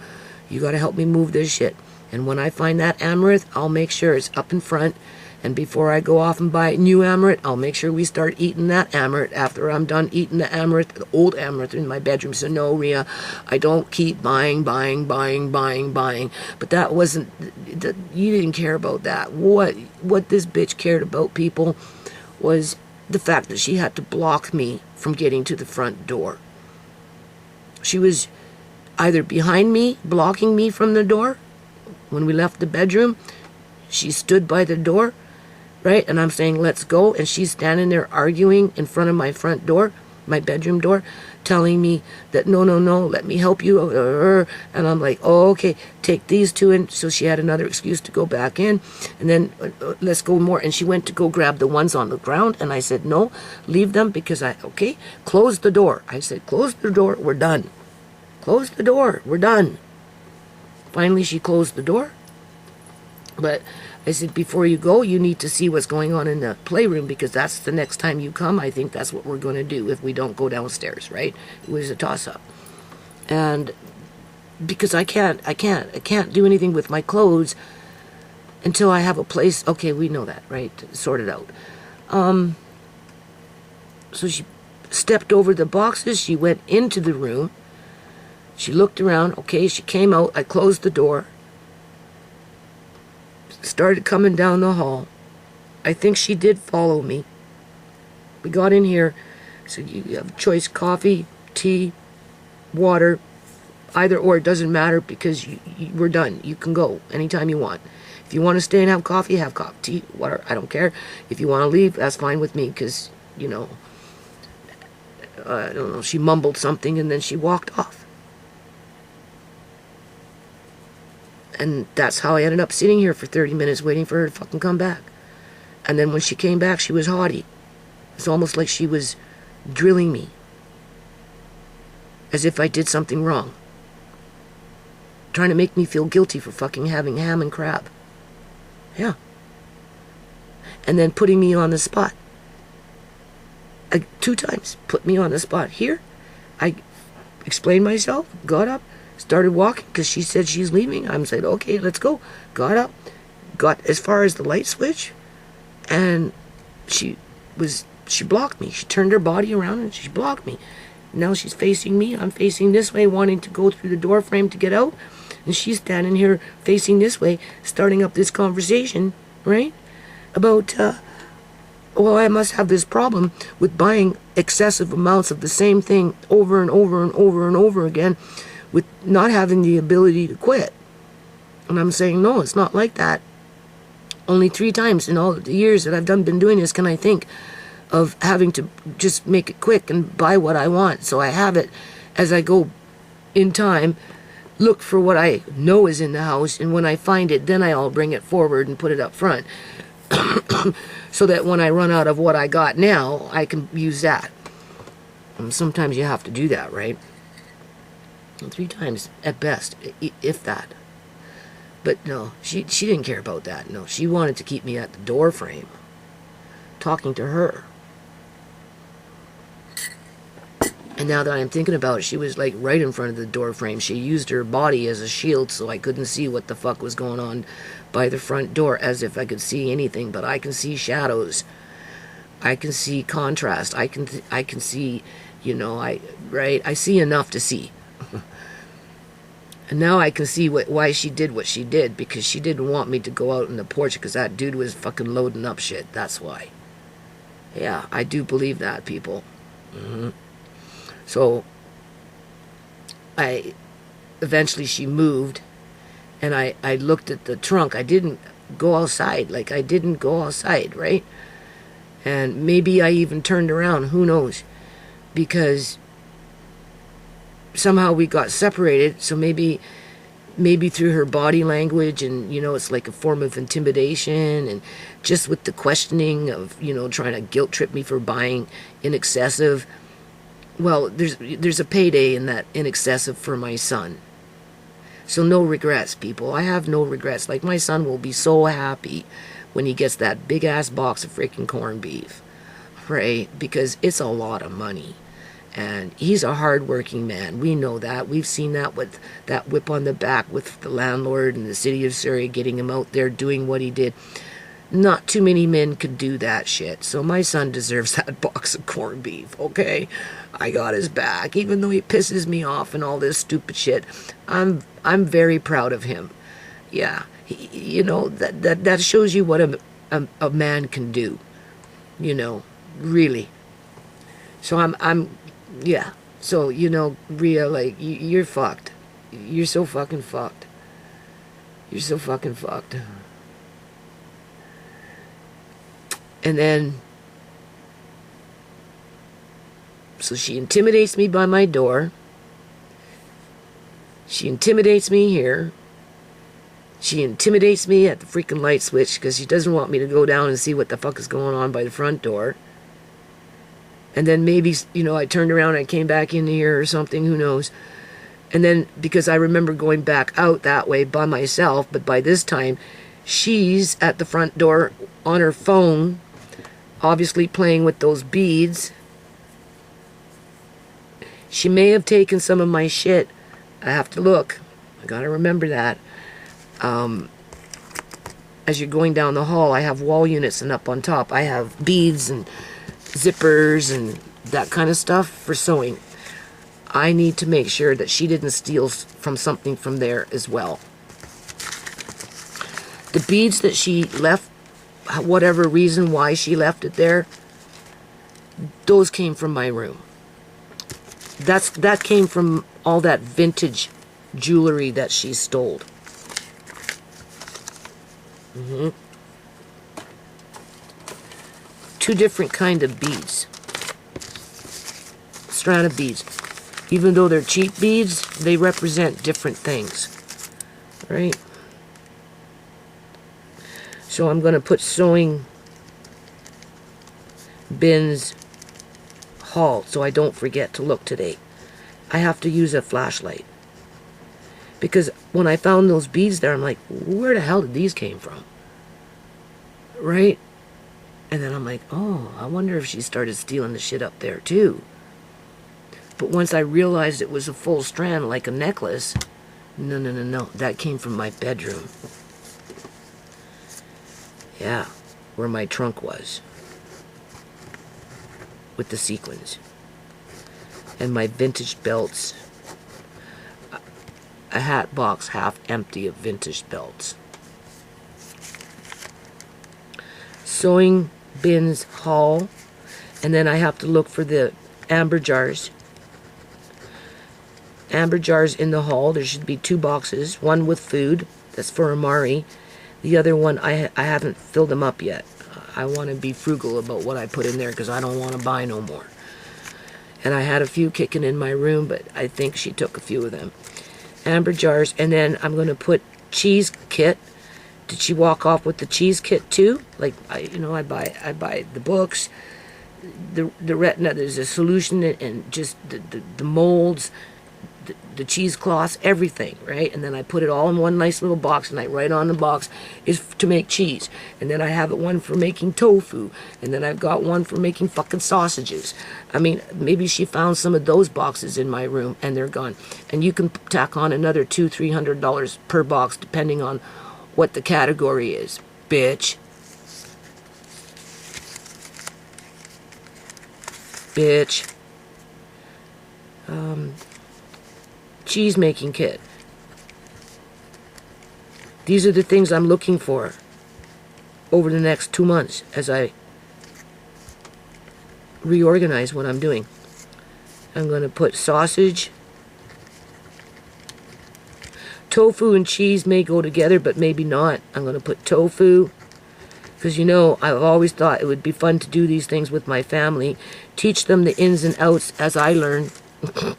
You got to help me move this shit. And when I find that Amaranth, I'll make sure it's up in front. And before I go off and buy new Amaranth, I'll make sure we start eating that Amaranth after I'm done eating the Amaranth, the old Amaranth in my bedroom. So no, Rhea, I don't keep buying. But that wasn't, you didn't care about that. What this bitch cared about, people, was the fact that she had to block me from getting to the front door. She was either behind me, blocking me from the door. When we left the bedroom, she stood by the door, right? And I'm saying, let's go. And she's standing there arguing in front of my front door, my bedroom door, telling me that, no, let me help you. And I'm like, oh, okay, take these two in. So she had another excuse to go back in. And then let's go more. And she went to go grab the ones on the ground. And I said, no, leave them because okay, close the door. I said, close the door, we're done. Close the door, we're done. Finally, she closed the door. But I said, before you go, you need to see what's going on in the playroom, because that's the next time you come. I think that's what we're going to do if we don't go downstairs, right? It was a toss-up. And because I can't do anything with my clothes until I have a place. Okay, we know that, right? Sorted out. So she stepped over the boxes. She went into the room. She looked around. Okay, she came out. I closed the door. Started coming down the hall. I think she did follow me. We got in here. So you have choice: coffee, tea, water, either or. It doesn't matter, because we're done. You can go anytime you want. If you want to stay and have coffee, tea, water. I don't care. If you want to leave, that's fine with me, because, you know, I don't know. She mumbled something and then she walked off. And that's how I ended up sitting here for 30 minutes waiting for her to fucking come back. And then when she came back, she was haughty. It's almost like she was drilling me, as if I did something wrong. Trying to make me feel guilty for fucking having ham and crab. Yeah. And then putting me on the spot. 2 times. Put me on the spot. Here, I explained myself, got up, started walking, because she said she's leaving. I'm saying, okay, let's go. Got up, got as far as the light switch, and she blocked me. She turned her body around and she blocked me. Now she's facing me. I'm facing this way, wanting to go through the door frame to get out. And she's standing here facing this way, starting up this conversation, right? About, well, I must have this problem with buying excessive amounts of the same thing over and over and over and over again, with not having the ability to quit. And I'm saying, no, it's not like that. Only 3 times in all the years that I've been doing this can I think of having to just make it quick and buy what I want. So I have it as I go in time, look for what I know is in the house, and when I find it, then I'll bring it forward and put it up front. So that when I run out of what I got now, I can use that. And sometimes you have to do that, right? 3 times at best, if that. But no, she didn't care about that. No, she wanted to keep me at the door frame, talking to her. And now that I'm thinking about it, she was like right in front of the door frame. She used her body as a shield, so I couldn't see what the fuck was going on by the front door, as if I could see anything. But I can see shadows. I can see contrast. I can see, you know, I see enough to see. And now I can see why she did what she did, because she didn't want me to go out on the porch, because that dude was fucking loading up shit. That's why. Yeah, I do believe that, people. So, eventually she moved, and I looked at the trunk. I didn't go outside. Like, I didn't go outside, right? And maybe I even turned around. Who knows? Because somehow we got separated. So maybe through her body language, and, you know, it's like a form of intimidation, and just with the questioning of, you know, trying to guilt trip me for buying in excessive. Well, there's a payday in that in excessive for my son. So no regrets, people. I have no regrets. Like, my son will be so happy when he gets that big ass box of freaking corned beef. right? Because it's a lot of money. And he's a hard-working man. We know that. We've seen that with that whip on the back with the landlord and the city of Surrey getting him out there doing what he did. Not too many men could do that shit. So my son deserves that box of corned beef, okay? I got his back. Even though he pisses me off and all this stupid shit, I'm very proud of him. Yeah. You know, that shows you what a man can do. You know, really. So yeah. So, you know, Rhea, like, you're fucked. You're so fucking fucked. You're so fucking fucked. And then, so she intimidates me by my door. She intimidates me here. She intimidates me at the freaking light switch because she doesn't want me to go down and see what the fuck is going on by the front door. And then maybe, you know, I turned around and I came back in here or something, who knows. And then, because I remember going back out that way by myself, but by this time, she's at the front door on her phone, obviously playing with those beads. She may have taken some of my shit. I have to look. I gotta remember that. As you're going down the hall, I have wall units, and up on top I have beads and zippers and that kind of stuff for sewing. I need to make sure that she didn't steal from something from there as well. The beads that she left, whatever reason why she left it there, those came from my room. That came from all that vintage jewelry that she stole. Two different kind of beads. Strand of beads. Even though they're cheap beads, they represent different things. Right? So I'm going to put sewing bins haul so I don't forget to look today. I have to use a flashlight. Because when I found those beads there, I'm like, where the hell did these came from? Right? And then I'm like, oh, I wonder if she started stealing the shit up there too. But once I realized it was a full strand like a necklace, no, that came from my bedroom. Yeah, where my trunk was. With the sequins. And my vintage belts. A hat box half empty of vintage belts. Sewing bins haul. And then I have to look for the amber jars. Amber jars in the hall. There should be 2 boxes. One with food. That's for Amari. The other one, I haven't filled them up yet. I want to be frugal about what I put in there because I don't want to buy no more. And I had a few kicking in my room, but I think she took a few of them. Amber jars, and then I'm going to put cheese kit. Did she walk off with the cheese kit too? Like, I buy the books, the retina, there's a solution, and just the molds, the cheesecloths, everything, right? And then I put it all in one nice little box, and I write on the box is to make cheese. And then I have one for making tofu, and then I've got one for making fucking sausages. I mean, maybe she found some of those boxes in my room, and they're gone. And you can tack on another $200-300 per box, depending on what the category is, bitch. Bitch. Cheese making kit. These are the things I'm looking for over the next 2 months as I reorganize what I'm doing. I'm going to put sausage. Tofu and cheese may go together, but maybe not. I'm going to put tofu. Because, you know, I've always thought it would be fun to do these things with my family. Teach them the ins and outs as I learn.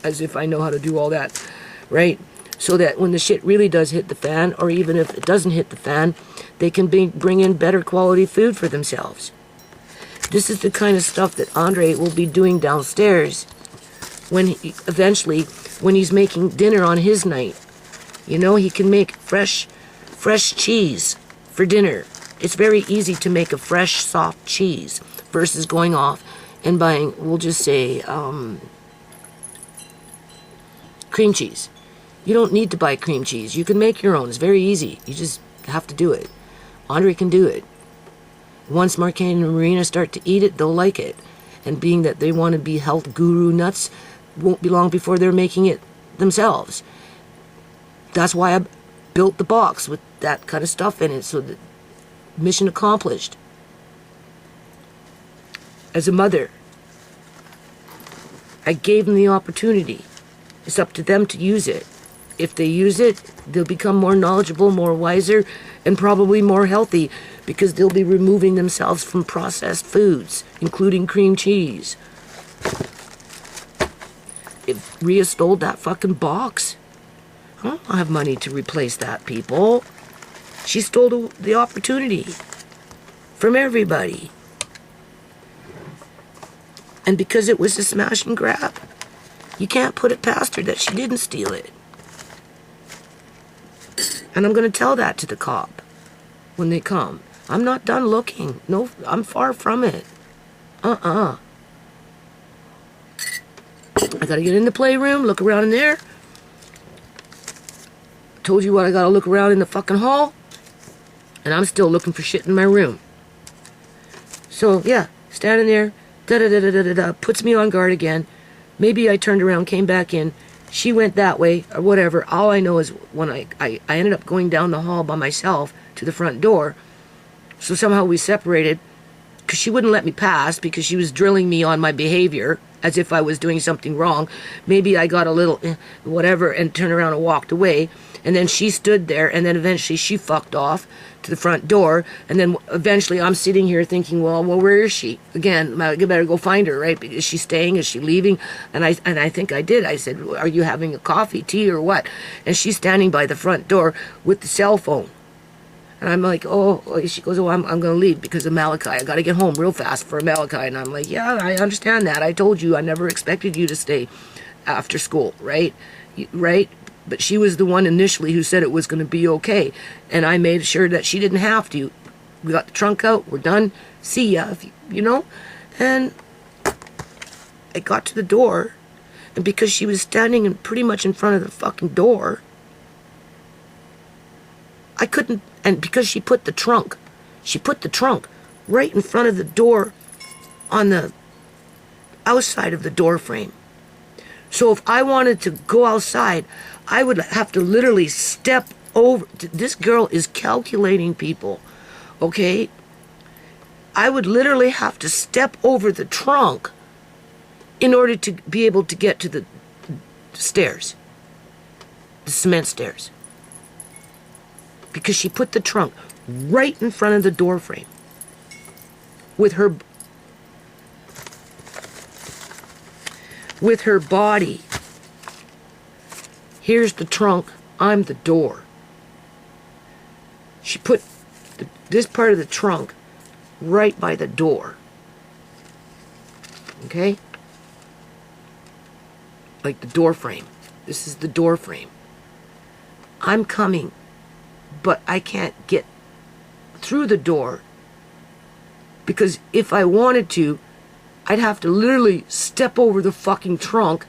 As if I know how to do all that. Right? So that when the shit really does hit the fan, or even if it doesn't hit the fan, they can bring in better quality food for themselves. This is the kind of stuff that Andre will be doing downstairs eventually when he's making dinner on his night. You know, he can make fresh cheese for dinner. It's very easy to make a fresh, soft cheese versus going off and buying, we'll just say, cream cheese. You don't need to buy cream cheese. You can make your own. It's very easy. You just have to do it. Andre can do it. Once Marquette and Marina start to eat it, they'll like it. And being that they want to be health guru nuts, won't be long before they're making it themselves. That's why I built the box with that kind of stuff in it, so that mission accomplished. As a mother, I gave them the opportunity. It's up to them to use it. If they use it, they'll become more knowledgeable, more wiser, and probably more healthy, because they'll be removing themselves from processed foods, including cream cheese. If Rhea stole that fucking box, I don't have money to replace that, people. She stole the opportunity from everybody. And because it was a smash and grab, you can't put it past her that she didn't steal it. And I'm going to tell that to the cop when they come. I'm not done looking. No, I'm far from it. I got to get in the playroom, look around in there. Told you what, I got to look around in the fucking hall. And I'm still looking for shit in my room. So, yeah, standing there, da-da-da-da-da-da, puts me on guard again. Maybe I turned around, came back in. She went that way, or whatever. All I know is when I ended up going down the hall by myself to the front door. So somehow we separated, because she wouldn't let me pass, because she was drilling me on my behavior, as if I was doing something wrong. Maybe I got a little whatever and turned around and walked away. And then she stood there, and then eventually she fucked off to the front door. And then eventually I'm sitting here thinking, well, where is she? Again, I better go find her, right? Is she staying? Is she leaving? And I think I did. I said, are you having a coffee, tea, or what? And she's standing by the front door with the cell phone. And I'm like, oh, she goes, oh, I'm going to leave because of Malachi. I got to get home real fast for Malachi. And I'm like, yeah, I understand that. I told you I never expected you to stay after school, right? Right? But she was the one initially who said it was going to be okay. And I made sure that she didn't have to. We got the trunk out. We're done. See ya, you know? And I got to the door. And because she was standing pretty much in front of the fucking door, I couldn't. And because she put the trunk right in front of the door on the outside of the door frame. So if I wanted to go outside, I would have to literally step over. This girl is calculating, people, okay? I would literally have to step over the trunk in order to be able to get to the stairs, the cement stairs. Because she put the trunk right in front of the door frame with her body. Here's the trunk, I'm the door. She put this part of the trunk right by the door. Okay? Like the door frame. This is the door frame. I'm coming, but I can't get through the door because if I wanted to, I'd have to literally step over the fucking trunk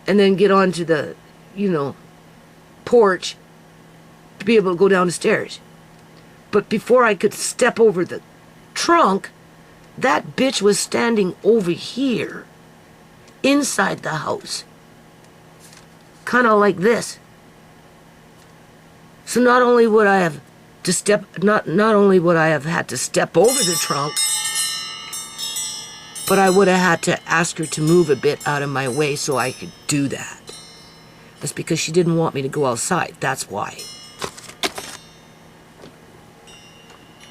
and then get onto the, porch to be able to go down the stairs. But before I could step over the trunk, that bitch was standing over here, inside the house. Kind of like this. So not only would I have to not only would I have had to step over the trunk, but I would have had to ask her to move a bit out of my way so I could do that. That's because she didn't want me to go outside. That's why.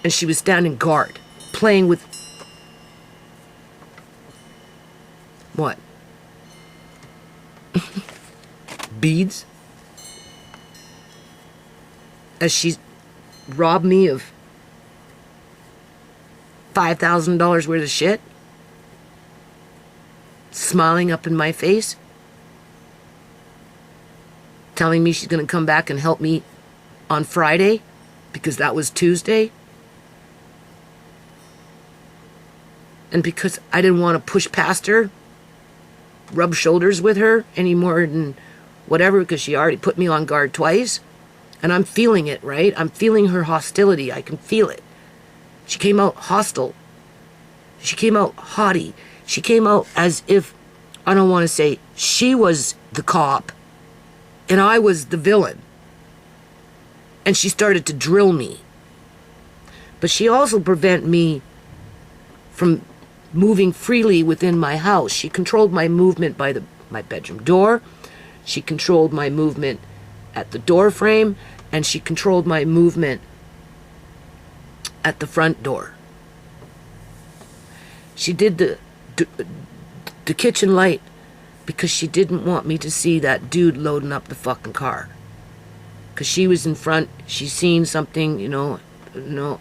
And she was standing guard, playing with... What? Beads? As she robbed me of $5,000 worth of shit? Smiling up in my face, telling me she's going to come back and help me on Friday because that was Tuesday. And because I didn't want to push past her, rub shoulders with her any more than whatever, because she already put me on guard twice. And I'm feeling it, right? I'm feeling her hostility. I can feel it. She came out hostile. She came out haughty. She came out as if, I don't want to say, she was the cop and I was the villain. And she started to drill me. But she also prevented me from moving freely within my house. She controlled my movement by my bedroom door. She controlled my movement at the door frame, and she controlled my movement at the front door. She did the kitchen light because she didn't want me to see that dude loading up the fucking car. Because she was in front, she seen something,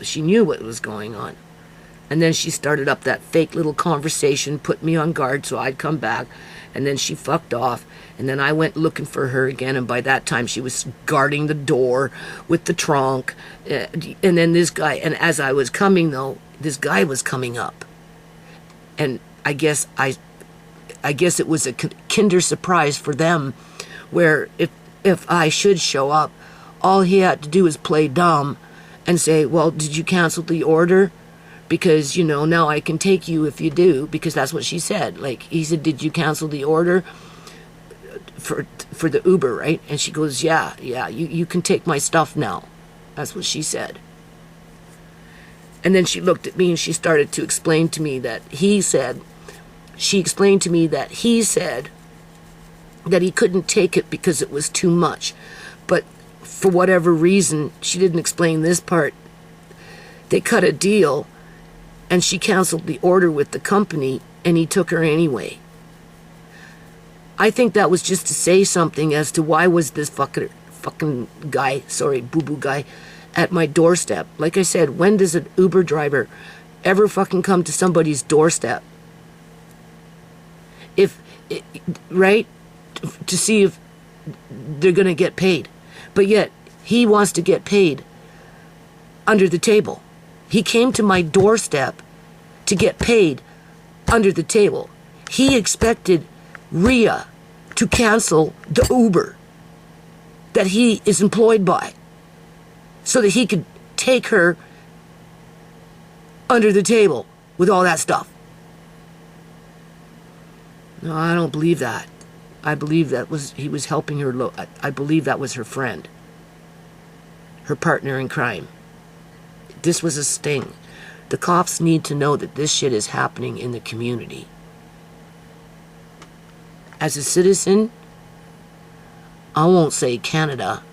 she knew what was going on. And then she started up that fake little conversation, put me on guard so I'd come back. And then she fucked off. And then I went looking for her again. And by that time, she was guarding the door with the trunk. And then this guy, and as I was coming, though, this guy was coming up. And I guess it was a kinder surprise for them, where if I should show up, all he had to do was play dumb and say, well, did you cancel the order? Because, now I can take you if you do, because that's what she said. Like, he said, did you cancel the order for the Uber, right? And she goes, yeah, you can take my stuff now. That's what she said. And then she looked at me and she started to explain to me that she explained to me that he said that he couldn't take it because it was too much. But for whatever reason, she didn't explain this part. They cut a deal and she canceled the order with the company and he took her anyway. I think that was just to say something as to why was this fucking guy, boo-boo guy, at my doorstep. Like I said, when does an Uber driver ever fucking come to somebody's doorstep? Right? To see if they're gonna get paid. But yet, he wants to get paid under the table. He came to my doorstep to get paid under the table. He expected Rhea to cancel the Uber that he is employed by so that he could take her under the table with all that stuff. No, I don't believe that. I believe he was helping her. I believe that was her friend, her partner in crime. This was a sting. The cops need to know that this shit is happening in the community. As a citizen, I won't say Canada,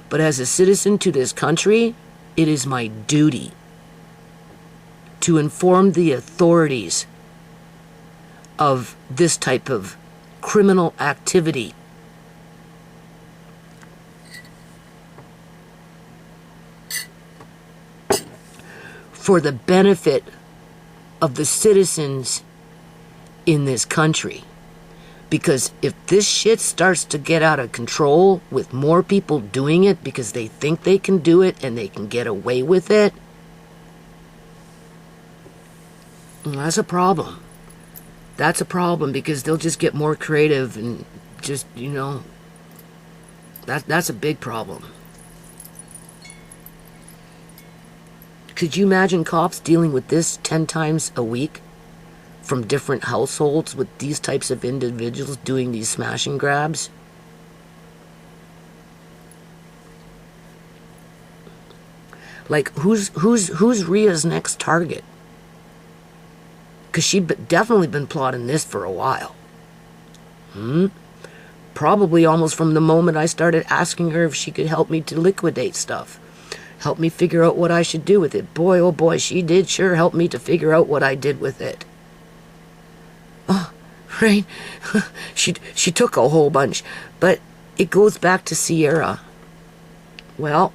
but as a citizen to this country, it is my duty to inform the authorities of this type of criminal activity. For the benefit of the citizens in this country. Because if this shit starts to get out of control with more people doing it because they think they can do it and they can get away with it, that's a problem. That's a problem because they'll just get more creative and just, that's a big problem. Could you imagine cops dealing with this 10 times a week from different households with these types of individuals doing these smash and grabs? Like, who's Rhea's next target? Because she'd definitely been plotting this for a while. Probably almost from the moment I started asking her if she could help me to liquidate stuff. Help me figure out what I should do with it. Boy, oh boy, she did sure help me to figure out what I did with it. Oh, right? She took a whole bunch. But it goes back to Sierra. Well,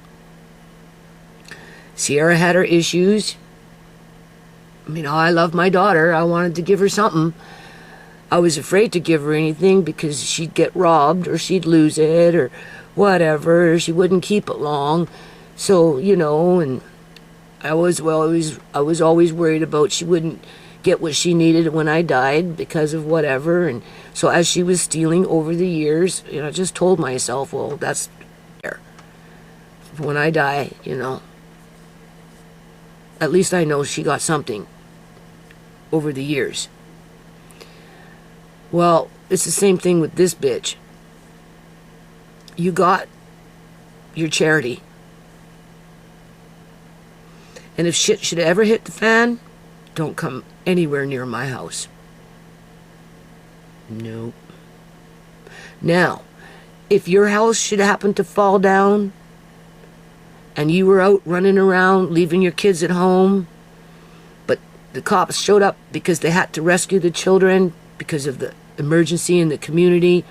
Sierra had her issues. I love my daughter. I wanted to give her something. I was afraid to give her anything because she'd get robbed or she'd lose it or whatever. Or she wouldn't keep it long. So, and I was always worried about she wouldn't get what she needed when I died because of whatever. And so as she was stealing over the years, I just told myself, well, that's there. When I die, at least I know she got something over the years. Well, it's the same thing with this bitch. You got your charity. And if shit should ever hit the fan, don't come anywhere near my house. Nope. Now, if your house should happen to fall down and you were out running around, leaving your kids at home, but the cops showed up because they had to rescue the children because of the emergency in the community,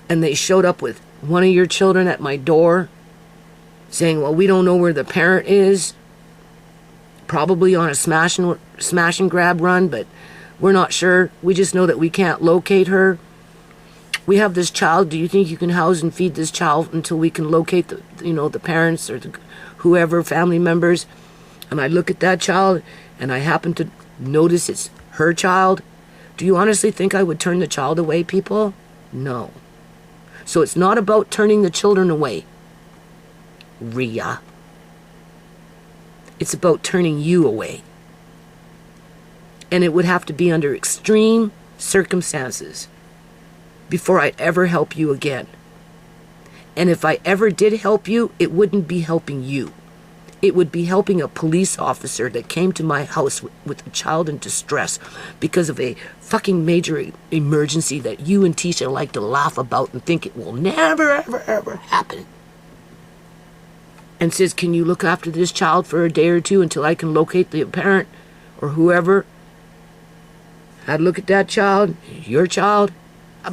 and they showed up with one of your children at my door saying, well, we don't know where the parent is, probably on a smash and grab run, but we're not sure. We just know that we can't locate her. We have this child. Do you think you can house and feed this child until we can locate the parents or whoever, family members? And I look at that child and I happen to notice it's her child. Do you honestly think I would turn the child away, people? No. So it's not about turning the children away, Rhea. It's about turning you away. And it would have to be under extreme circumstances before I'd ever help you again. And if I ever did help you, it wouldn't be helping you. It would be helping a police officer that came to my house with a child in distress because of a fucking major emergency that you and Tisha like to laugh about and think it will never, ever, ever happen. And says, can you look after this child for a day or two until I can locate the parent or whoever? I'd look at that child, your child.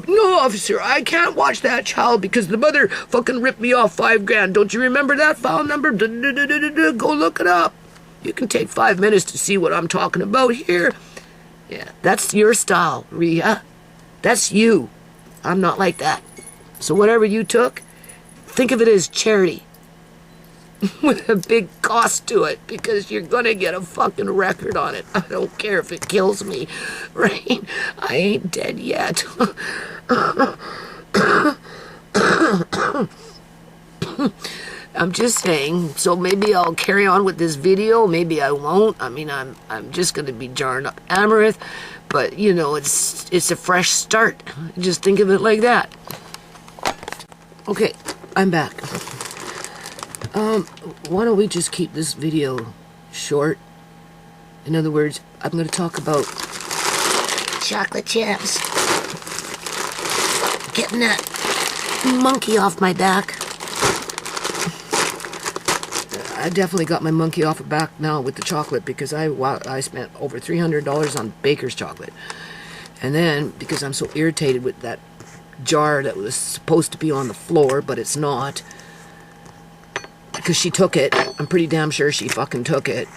No, officer, I can't watch that child because the mother fucking ripped me off $5,000. Don't you remember that file number? Go look it up. You can take 5 minutes to see what I'm talking about here. Yeah, that's your style, Rhea. That's you. I'm not like that. So whatever you took, think of it as charity. With a big cost to it, because you're gonna get a fucking record on it. I don't care if it kills me, right? I ain't dead yet. I'm just saying, so maybe I'll carry on with this video, maybe I won't. I mean, I'm just gonna be jarring up Amherst, but it's a fresh start. Just think of it like that. Okay, I'm back. Why don't we just keep this video short? In other words, I'm going to talk about chocolate chips. Getting that monkey off my back. I definitely got my monkey off my back now with the chocolate because I spent over $300 on Baker's chocolate. And then, because I'm so irritated with that jar that was supposed to be on the floor, but it's not, because she took it. I'm pretty damn sure she fucking took it.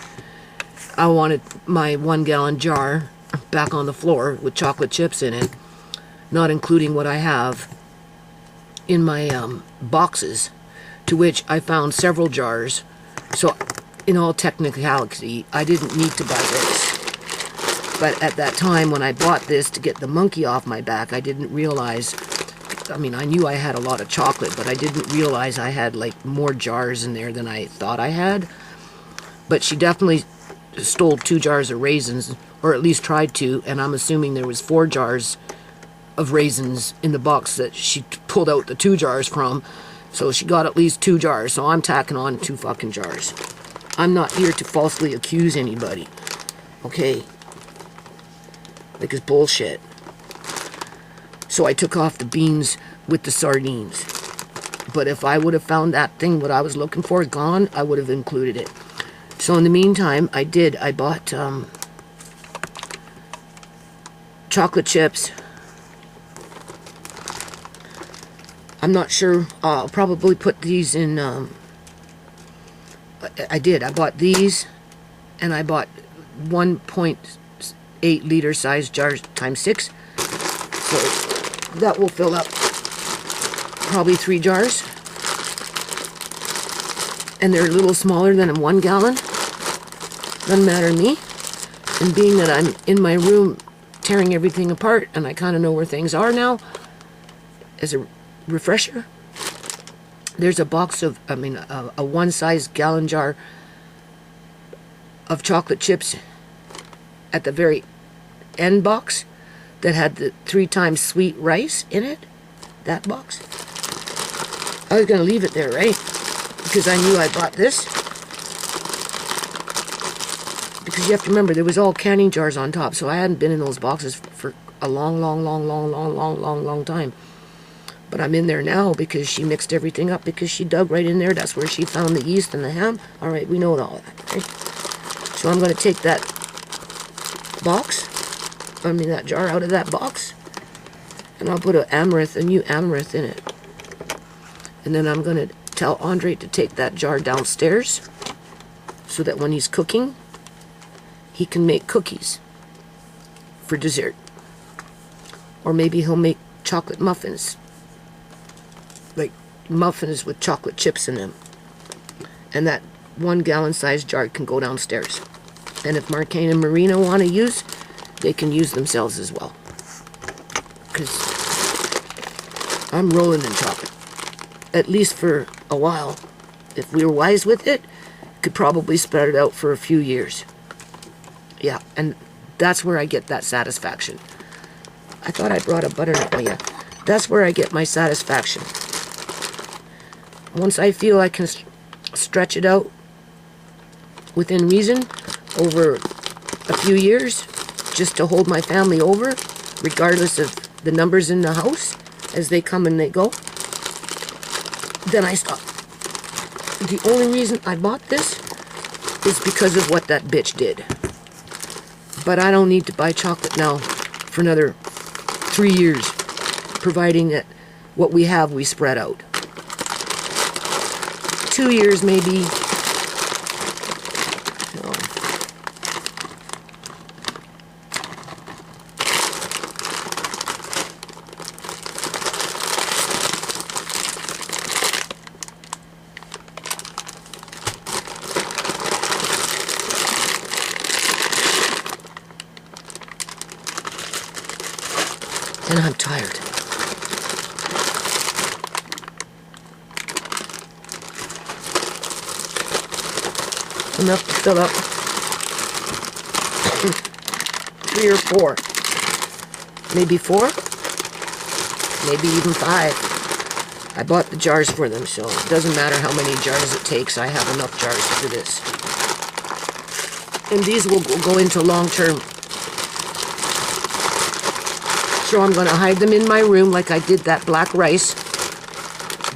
I wanted my 1 gallon jar back on the floor with chocolate chips in it, not including what I have in my boxes, to which I found several jars. So in all technicality, I didn't need to buy this. But at that time when I bought this to get the monkey off my back, I didn't realize, I mean, I knew I had a lot of chocolate, but I didn't realize I had like more jars in there than I thought I had. But she definitely stole 2 jars of raisins, or at least tried to, and I'm assuming there was 4 jars of raisins in the box that she pulled out the 2 jars from. So she got at least 2 jars, so I'm tacking on 2 fucking jars. I'm not here to falsely accuse anybody, okay? Like, it's bullshit. So I took off the beans with the sardines. But if I would have found that thing, what I was looking for, gone, I would have included it. So in the meantime, I bought chocolate chips. I'm not sure, I'll probably put these in, I bought these, and I bought 1.8 liter size jars times 6. So that will fill up probably 3 jars. And they're a little smaller than a 1 gallon. Doesn't matter to me. And being that I'm in my room tearing everything apart and I kind of know where things are now, as a refresher, there's a box of, a one-size gallon jar of chocolate chips at the very end box that had the 3 times sweet rice in it. That box. I was going to leave it there, right? Because I knew I bought this. Because you have to remember, there was all canning jars on top, so I hadn't been in those boxes for a long time. But I'm in there now because she mixed everything up, because she dug right in there. That's where she found the yeast and the ham. All right, we know all of that, right? So I'm going to take that that jar out of that box, and I'll put a new amaranth in it. And then I'm going to tell Andre to take that jar downstairs so that when he's cooking, he can make cookies for dessert. Or maybe he'll make chocolate muffins. Like muffins with chocolate chips in them. And that 1 gallon size jar can go downstairs. And if Marcane and Marina want to use, they can use themselves as well. Because I'm rolling in chocolate. At least for a while. If we were wise with it, could probably spread it out for a few years. Yeah, and that's where I get that satisfaction. I thought I brought a butternut. Oh yeah, that's where I get my satisfaction. Once I feel I can stretch it out within reason over a few years, just to hold my family over, regardless of the numbers in the house as they come and they go, then I stop. The only reason I bought this is because of what that bitch did. But I don't need to buy chocolate now for another 3 years, providing that what we have we spread out. 2 years maybe. No. 'And I'm tired. Enough to fill up 3 or 4. Maybe 4. Maybe even 5. I bought the jars for them, so it doesn't matter how many jars it takes. I have enough jars for this. And these will go into long-term. So I'm going to hide them in my room like I did that black rice.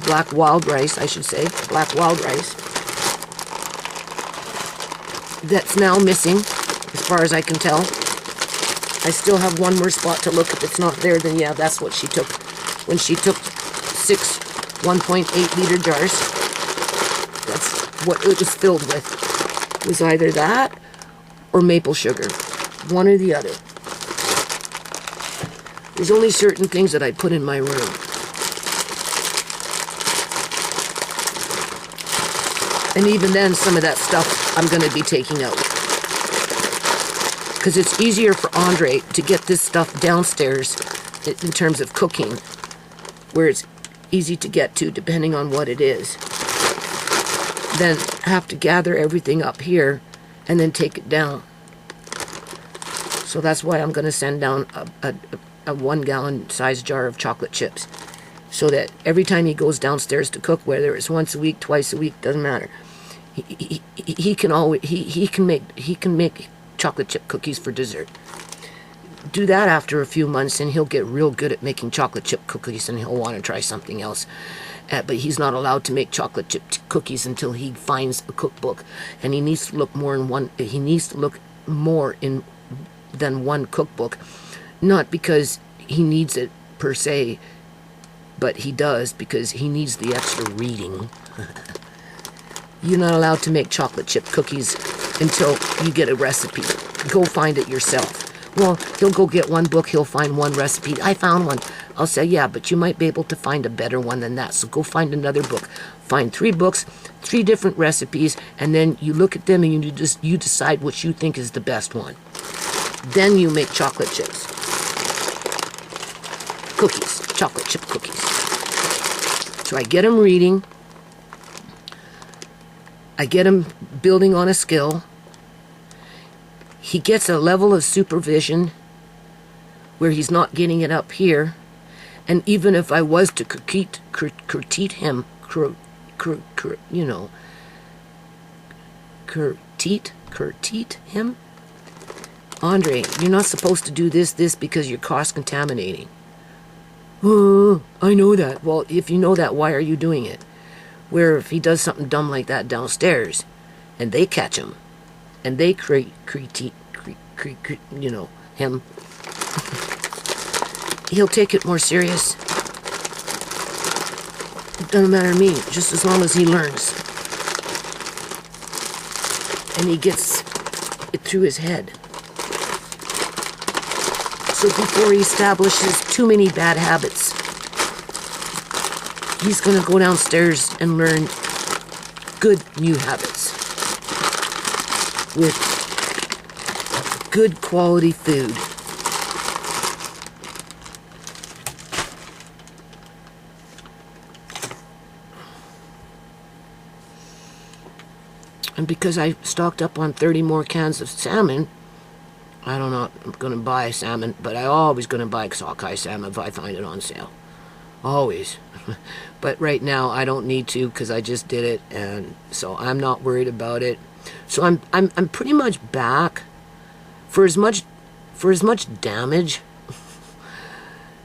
Black wild rice, I should say. Black wild rice. That's now missing, as far as I can tell. I still have one more spot to look. If it's not there, then yeah, that's what she took. When she took 6 1.8 liter jars, that's what it was filled with. It was either that or maple sugar. One or the other. There's only certain things that I put in my room. And even then, some of that stuff I'm going to be taking out. Because it's easier for Andre to get this stuff downstairs in terms of cooking, where it's easy to get to depending on what it is, than have to gather everything up here and then take it down. So that's why I'm going to send down a 1 gallon size jar of chocolate chips, so that every time he goes downstairs to cook, whether it's once a week, twice a week, doesn't matter, he can make chocolate chip cookies for dessert. Do that after a few months and he'll get real good at making chocolate chip cookies, and he'll want to try something else. But he's not allowed to make chocolate chip cookies until he finds a cookbook, and he needs to look more in one. He needs to look more in than one cookbook. Not because he needs it per se, but he does because he needs the extra reading. You're not allowed to make chocolate chip cookies until you get a recipe. Go find it yourself. Well, he'll go get one book, he'll find one recipe. I found one. I'll say, yeah, but you might be able to find a better one than that. So go find another book. Find 3 books, 3 different recipes, and then you look at them and you decide what you think is the best one. Then you make chocolate chips. Cookies, chocolate chip cookies. So I get him reading. I get him building on a skill. He gets a level of supervision where he's not getting it up here. And even if I was to critique him, critique him, Andre, you're not supposed to do this because you're cross-contaminating. Oh, I know that. Well, if you know that, why are you doing it? Where if he does something dumb like that downstairs, and they catch him, and they critique, him, he'll take it more serious. It doesn't matter to me, just as long as he learns. And he gets it through his head. So before he establishes too many bad habits, he's going to go downstairs and learn good new habits with good quality food. And because I stocked up on 30 more cans of salmon, I don't know, I'm going to buy salmon, but I always going to buy sockeye salmon if I find it on sale. Always. But right now I don't need to because I just did it, and so I'm not worried about it. So I'm pretty much back for as much damage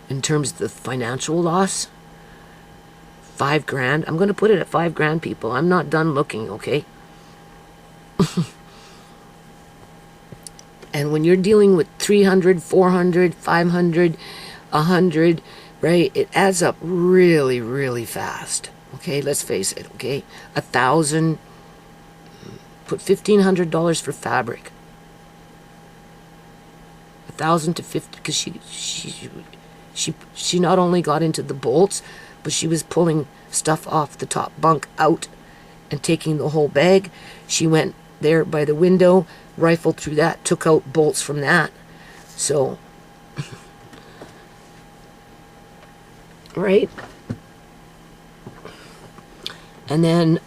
in terms of the financial loss. $5,000. I'm going to put it at $5,000, people. I'm not done looking, okay? And when you're dealing with 300, 400, 500, 100, right, it adds up really, really fast. Okay, let's face it, okay? 1,000, put $1,500 for fabric. 1,000 to 50, because she not only got into the bolts, but she was pulling stuff off the top bunk out and taking the whole bag. She went there by the window, rifled through that, took out bolts from that. So, right? And then,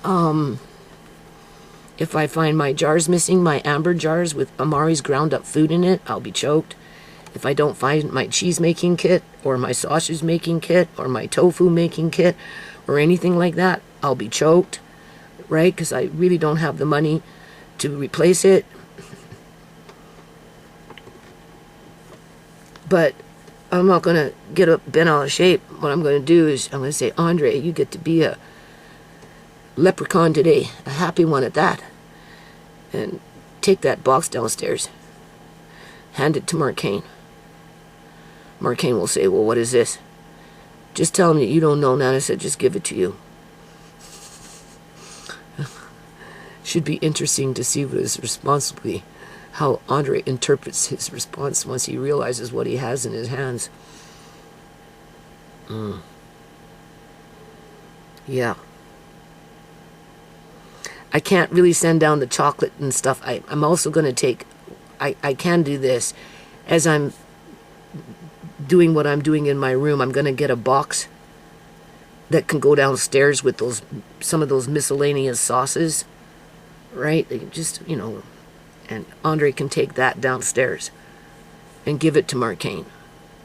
if I find my jars missing, my amber jars with Amari's ground up food in it, I'll be choked. If I don't find my cheese making kit, or my sausage making kit, or my tofu making kit, or anything like that, I'll be choked, right? Because I really don't have the money to replace it. But I'm not going to get up bent out of shape. What I'm going to do is I'm going to say, Andre, you get to be a leprechaun today, a happy one at that. And take that box downstairs. Hand it to Marcane. Marcane will say, well, what is this? Just tell him that you don't know. Nana said, just give it to you. Should be interesting to see what his response will be. How Andre interprets his response once he realizes what he has in his hands. Yeah. I can't really send down the chocolate and stuff. I'm also going to take... I can do this. As I'm doing what I'm doing in my room, I'm going to get a box that can go downstairs with some of those miscellaneous sauces. Right? Just, and Andre can take that downstairs and give it to Marcane.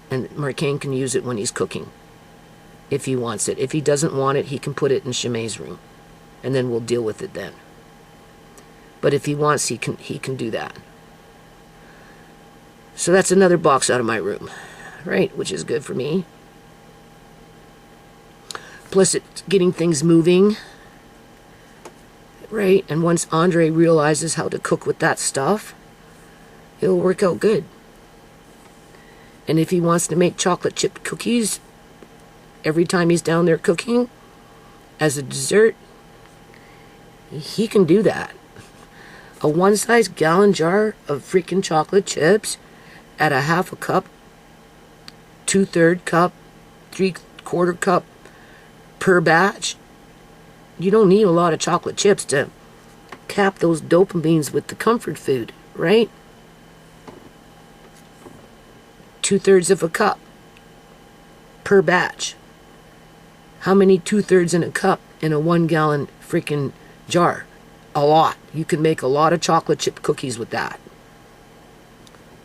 And Marcane can use it when he's cooking, if he wants it. If he doesn't want it, he can put it in Shimei's room, and then we'll deal with it then. But if he wants, he can do that. So that's another box out of my room, right? Which is good for me. Plus it's getting things moving. Right? And once Andre realizes how to cook with that stuff, it'll work out good. And if he wants to make chocolate chip cookies every time he's down there cooking as a dessert, he can do that. A 1-size gallon jar of freaking chocolate chips at a 1/2 cup, 2/3 cup 3/4 cup per batch. You don't need a lot of chocolate chips to cap those dopamines with the comfort food, right? 2/3 of a cup per batch. How many 2/3 in a cup in a 1-gallon freaking jar? A lot. You can make a lot of chocolate chip cookies with that.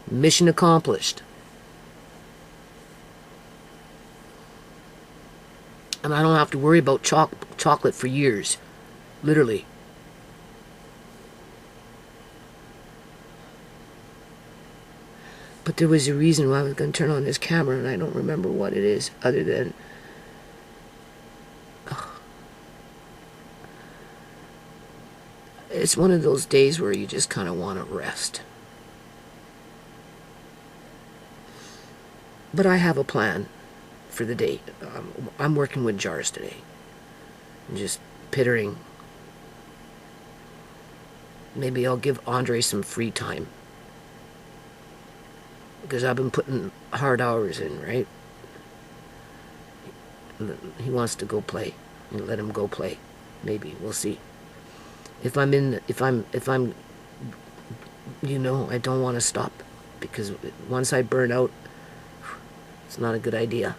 Mission accomplished. And I don't have to worry about chocolate for years. Literally. But there was a reason why I was going to turn on this camera, and I don't remember what it is, other than... It's one of those days where you just kind of want to rest. But I have a plan for the day. I'm working with jars today. I'm just pittering. Maybe I'll give Andre some free time, because I've been putting hard hours in, right? He wants to go play. Let him go play. Maybe. We'll see. If I'm, you know, I don't want to stop, because once I burn out, it's not a good idea.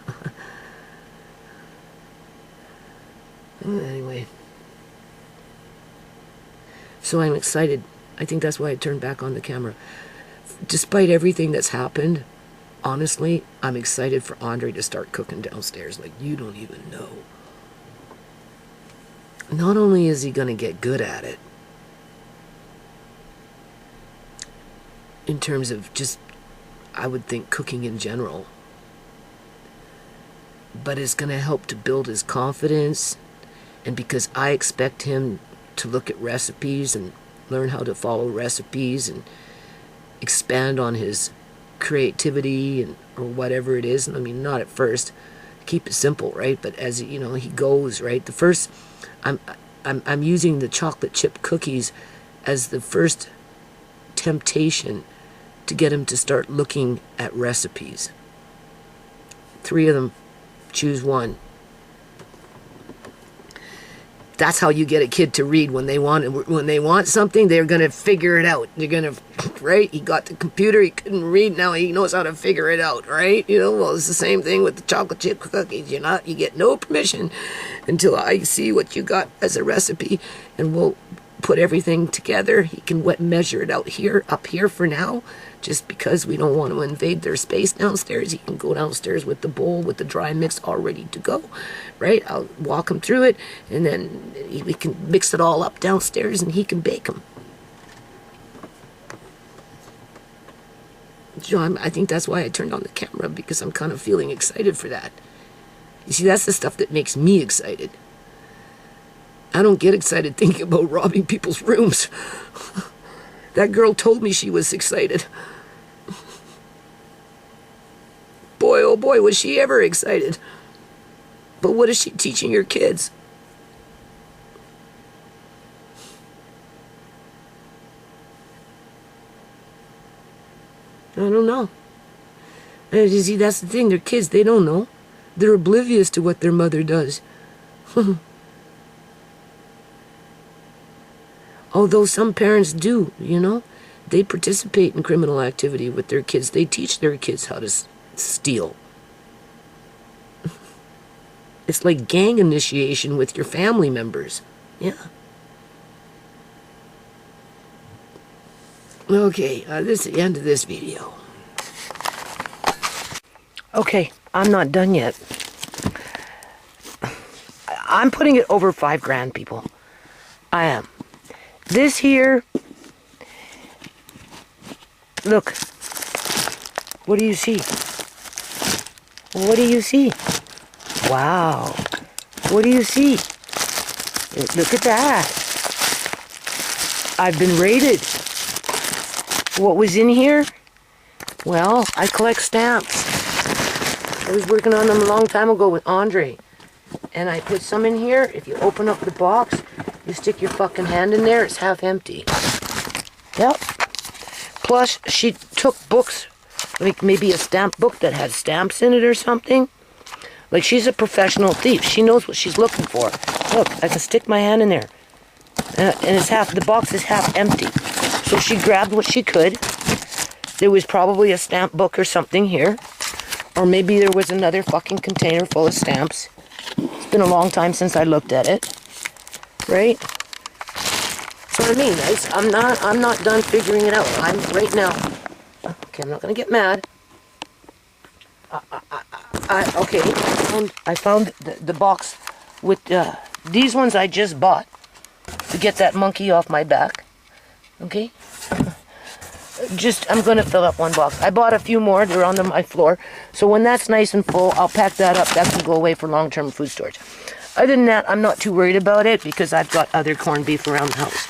Anyway. So I'm excited. I think that's why I turned back on the camera. Despite everything that's happened, honestly, I'm excited for Andre to start cooking downstairs like you don't even know. Not only is he going to get good at it, in terms of just, I would think, cooking in general, but it's going to help to build his confidence, and because I expect him to look at recipes and learn how to follow recipes and expand on his creativity and or whatever it is. I mean, not at first, keep it simple, right? But as you know, he goes, right. The first, I'm using the chocolate chip cookies as the first temptation to get him to start looking at recipes. 3 of them, choose one. That's how you get a kid to read. When they want something, they're going to figure it out. They're going to, right? He got the computer, he couldn't read, now he knows how to figure it out, right? You know, well, it's the same thing with the chocolate chip cookies. You get no permission until I see what you got as a recipe, and we'll put everything together. He can measure it out here, up here for now. Just because we don't want to invade their space downstairs, he can go downstairs with the bowl with the dry mix all ready to go, right? I'll walk him through it, and then we can mix it all up downstairs, and he can bake them. So I think that's why I turned on the camera, because I'm kind of feeling excited for that. You see, that's the stuff that makes me excited. I don't get excited thinking about robbing people's rooms. That girl told me she was excited. Boy, oh boy, was she ever excited. But what is she teaching her kids? I don't know. And you see, that's the thing. They're kids. They don't know. They're oblivious to what their mother does. Although some parents do, you know. They participate in criminal activity with their kids. They teach their kids how to steal. It's like gang initiation with your family members. Yeah. Okay, this is the end of this video. Okay, I'm not done yet. I'm putting it over $5,000, people. I am. This here, look, what do you see? What do you see? Wow, what do you see? Look at that. I've been raided. What was in here? Well, I collect stamps. I was working on them a long time ago with Andre. And I put some in here. If you open up the box, you stick your fucking hand in there, it's half empty. Yep. Plus, she took books, like maybe a stamp book that had stamps in it or something. Like, she's a professional thief. She knows what she's looking for. Look, I can stick my hand in there. And it's the box is half empty. So she grabbed what she could. There was probably a stamp book or something here. Or maybe there was another fucking container full of stamps. It's been a long time since I looked at it. Right? So I mean, I'm not done figuring it out. I'm right now. Okay, I'm not gonna get mad. Okay, I found the box with these ones I just bought to get that monkey off my back. Okay? I'm gonna fill up one box. I bought a few more, they're on my floor. So when that's nice and full, I'll pack that up. That can go away for long-term food storage. Other than that, I'm not too worried about it because I've got other corned beef around the house.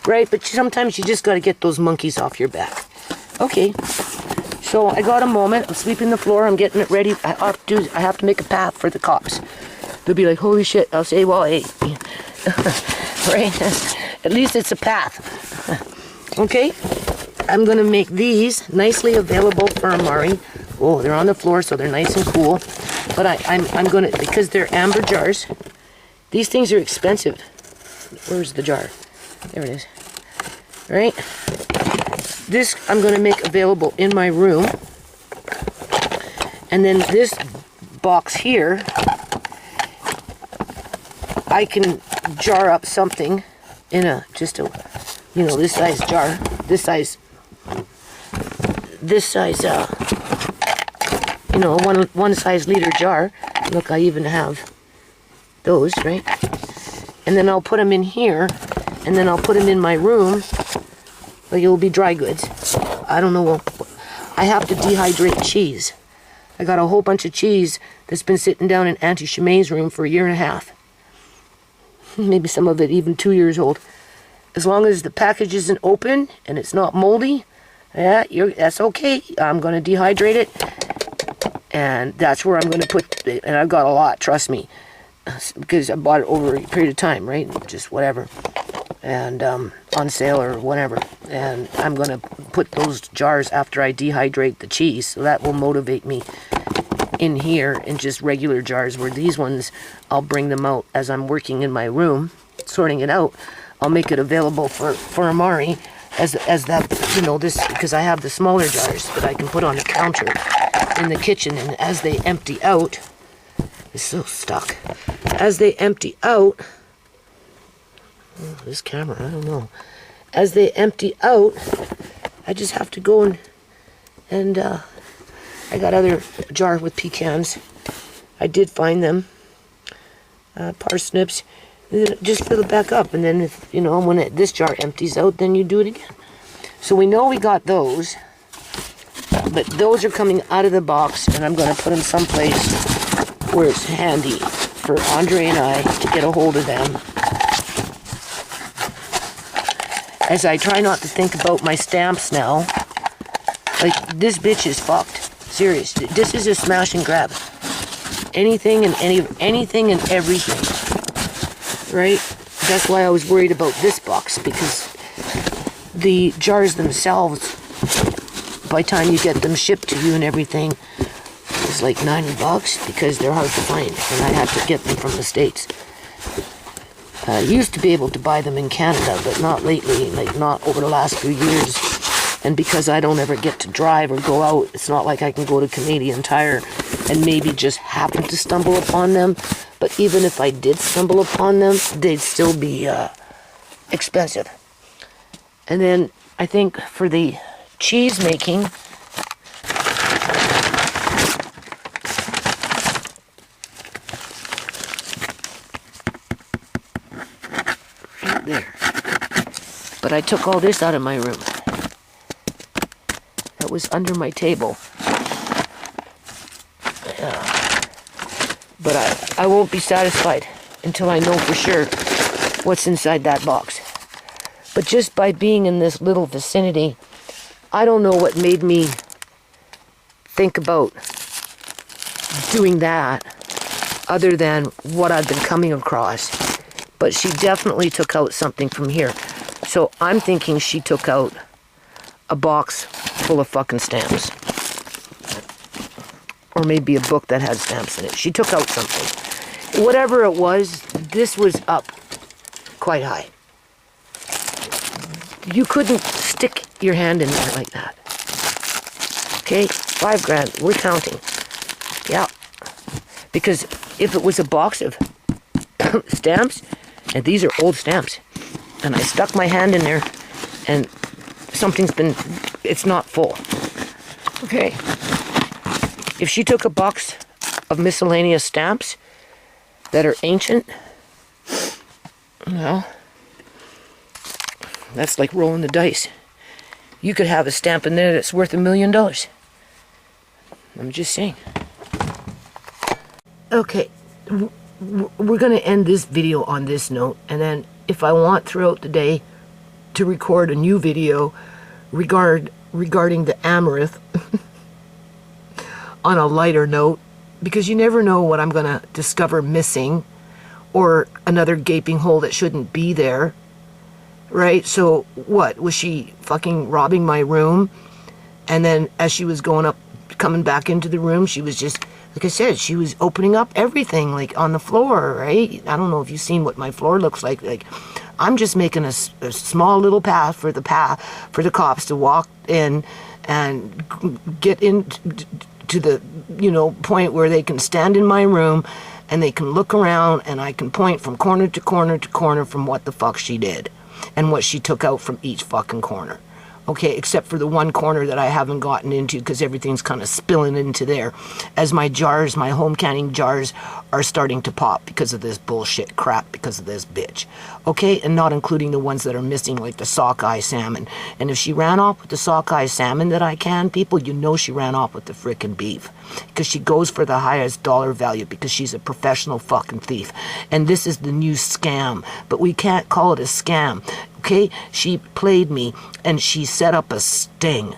Right? But sometimes you just gotta get those monkeys off your back. Okay. So I got a moment. I'm sweeping the floor. I'm getting it ready. I have to make a path for the cops. They'll be like, holy shit. I'll say, well, hey. Right? At least it's a path. Okay? I'm going to make these nicely available for Amari. Oh, they're on the floor, so they're nice and cool. But I'm going to, because they're amber jars, these things are expensive. Where's the jar? There it is. Right? This I'm going to make available in my room. And then this box here, I can jar up something in this size jar. One size liter jar. Look, I even have those, right? And then I'll put them in here, and then I'll put them in my room. Like, it will be dry goods. I don't know. I have to dehydrate cheese. I got a whole bunch of cheese that's been sitting down in Auntie Shemaine's room for a year and a half. Maybe some of it even 2 years old. As long as the package isn't open and it's not moldy, that's okay. I'm going to dehydrate it. And that's where I'm going to put it. And I've got a lot, trust me. Because I bought it over a period of time, right? Just whatever. And on sale or whatever. And I'm going to put those jars after I dehydrate the cheese. So that will motivate me in here in just regular jars, where these ones, I'll bring them out as I'm working in my room, sorting it out. I'll make it available for Amari as that, this, because I have the smaller jars that I can put on the counter in the kitchen. And as they empty out, it's so stuck. As they empty out, this camera, I don't know. As they empty out, I just have to go and I got other jar with pecans. I did find them. Parsnips. Just fill it back up. And then when this jar empties out, then you do it again. So we know we got those. But those are coming out of the box, and I'm going to put them someplace where it's handy for Andre and I to get a hold of them. As I try not to think about my stamps now. Like, this bitch is fucked. Serious. This is a smash and grab. Anything and everything. Right? That's why I was worried about this box, because the jars themselves, by the time you get them shipped to you and everything, is like $90 because they're hard to find, and I had to get them from the States. I used to be able to buy them in Canada, but not lately, like not over the last few years. And because I don't ever get to drive or go out, it's not like I can go to Canadian Tire and maybe just happen to stumble upon them. But even if I did stumble upon them, they'd still be expensive. And then I think for the cheese making, right there. But I took all this out of my room. That was under my table. But I won't be satisfied until I know for sure what's inside that box. But just by being in this little vicinity, I don't know what made me think about doing that other than what I've been coming across. But she definitely took out something from here. So I'm thinking she took out a box full of fucking stamps. or maybe a book that had stamps in it. She took out something. Whatever it was, this was up quite high. You couldn't stick your hand in there like that. Okay, $5,000, we're counting. Yeah, because if it was a box of stamps, and these are old stamps, and I stuck my hand in there, and it's not full. Okay, if she took a box of miscellaneous stamps that are ancient, well, that's like rolling the dice. You could have a stamp in there that's worth $1 million. I'm just saying. Okay, we're going to end this video on this note, and then if I want throughout the day to record a new video regarding the Amaranth on a lighter note, because you never know what I'm going to discover missing, or another gaping hole that shouldn't be there, right? So what, was she fucking robbing my room? And then as she was coming back into the room, she was just, like I said, she was opening up everything, like on the floor, right? I don't know if you've seen what my floor looks like. Like, I'm just making a small little path for the cops to walk in and get in to the, point where they can stand in my room and they can look around and I can point from corner to corner to corner from what the fuck she did and what she took out from each fucking corner. Okay, except for the one corner that I haven't gotten into because everything's kind of spilling into there as my home canning jars are starting to pop because of this bullshit crap, because of this bitch. Okay, and not including the ones that are missing, like the sockeye salmon. And if she ran off with the sockeye salmon that I can, people, she ran off with the frickin' beef. Because she goes for the highest dollar value because she's a professional fucking thief. And this is the new scam, but we can't call it a scam. Okay, she played me and she set up a sting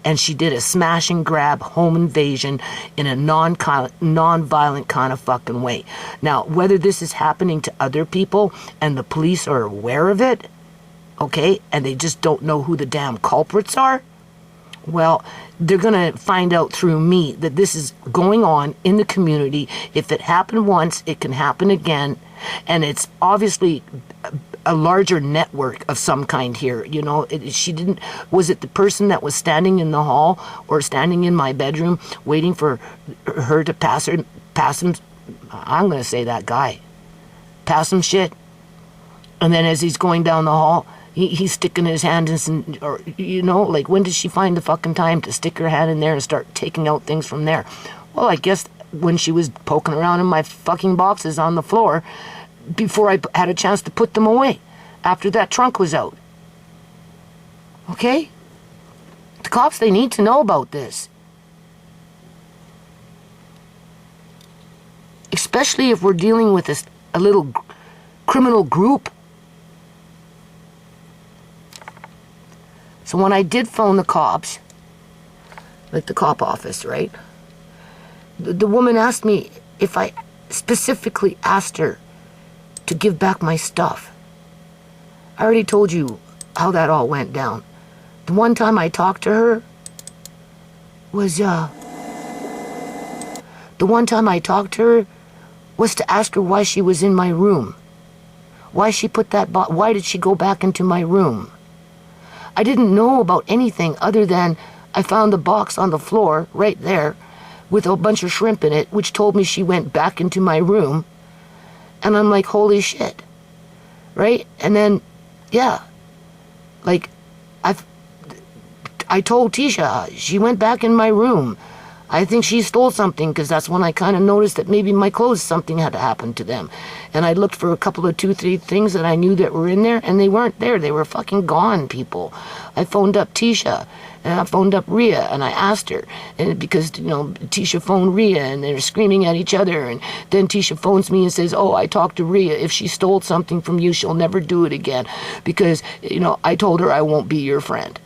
and she did a smash and grab home invasion in a non-violent kind of fucking way. Now, whether this is happening to other people and the police are aware of it, okay, and they just don't know who the damn culprits are, well, they're going to find out through me that this is going on in the community. If it happened once, it can happen again. And it's obviously a larger network of some kind here. Was it the person that was standing in the hall or standing in my bedroom waiting for her to pass him, I'm going to say that guy, pass him shit. And then as he's going down the hall, he's sticking his hand in, like, when did she find the fucking time to stick her hand in there and start taking out things from there? Well, I guess when she was poking around in my fucking boxes on the floor before I had a chance to put them away after that trunk was out. Okay? The cops, they need to know about this. Especially if we're dealing with a little criminal group. So when I did phone the cops, like the cop office, right? The woman asked me if I specifically asked her to give back my stuff. I already told you how that all went down. The one time I talked to her was to ask her why she was in my room. Why she put that why did she go back into my room? I didn't know about anything other than I found the box on the floor right there with a bunch of shrimp in it, which told me she went back into my room. And I'm like, holy shit. Right? And then, yeah, like, I told Tisha, she went back in my room. I think she stole something, because that's when I kind of noticed that maybe my clothes, something had happened to them. And I looked for a couple of 2-3 things that I knew that were in there, and they weren't there. They were fucking gone, people. I phoned up Tisha, and I phoned up Rhea, and I asked her, and because, Tisha phoned Rhea, and they're screaming at each other, and then Tisha phones me and says, oh, I talked to Rhea. If she stole something from you, she'll never do it again, because, I told her I won't be your friend.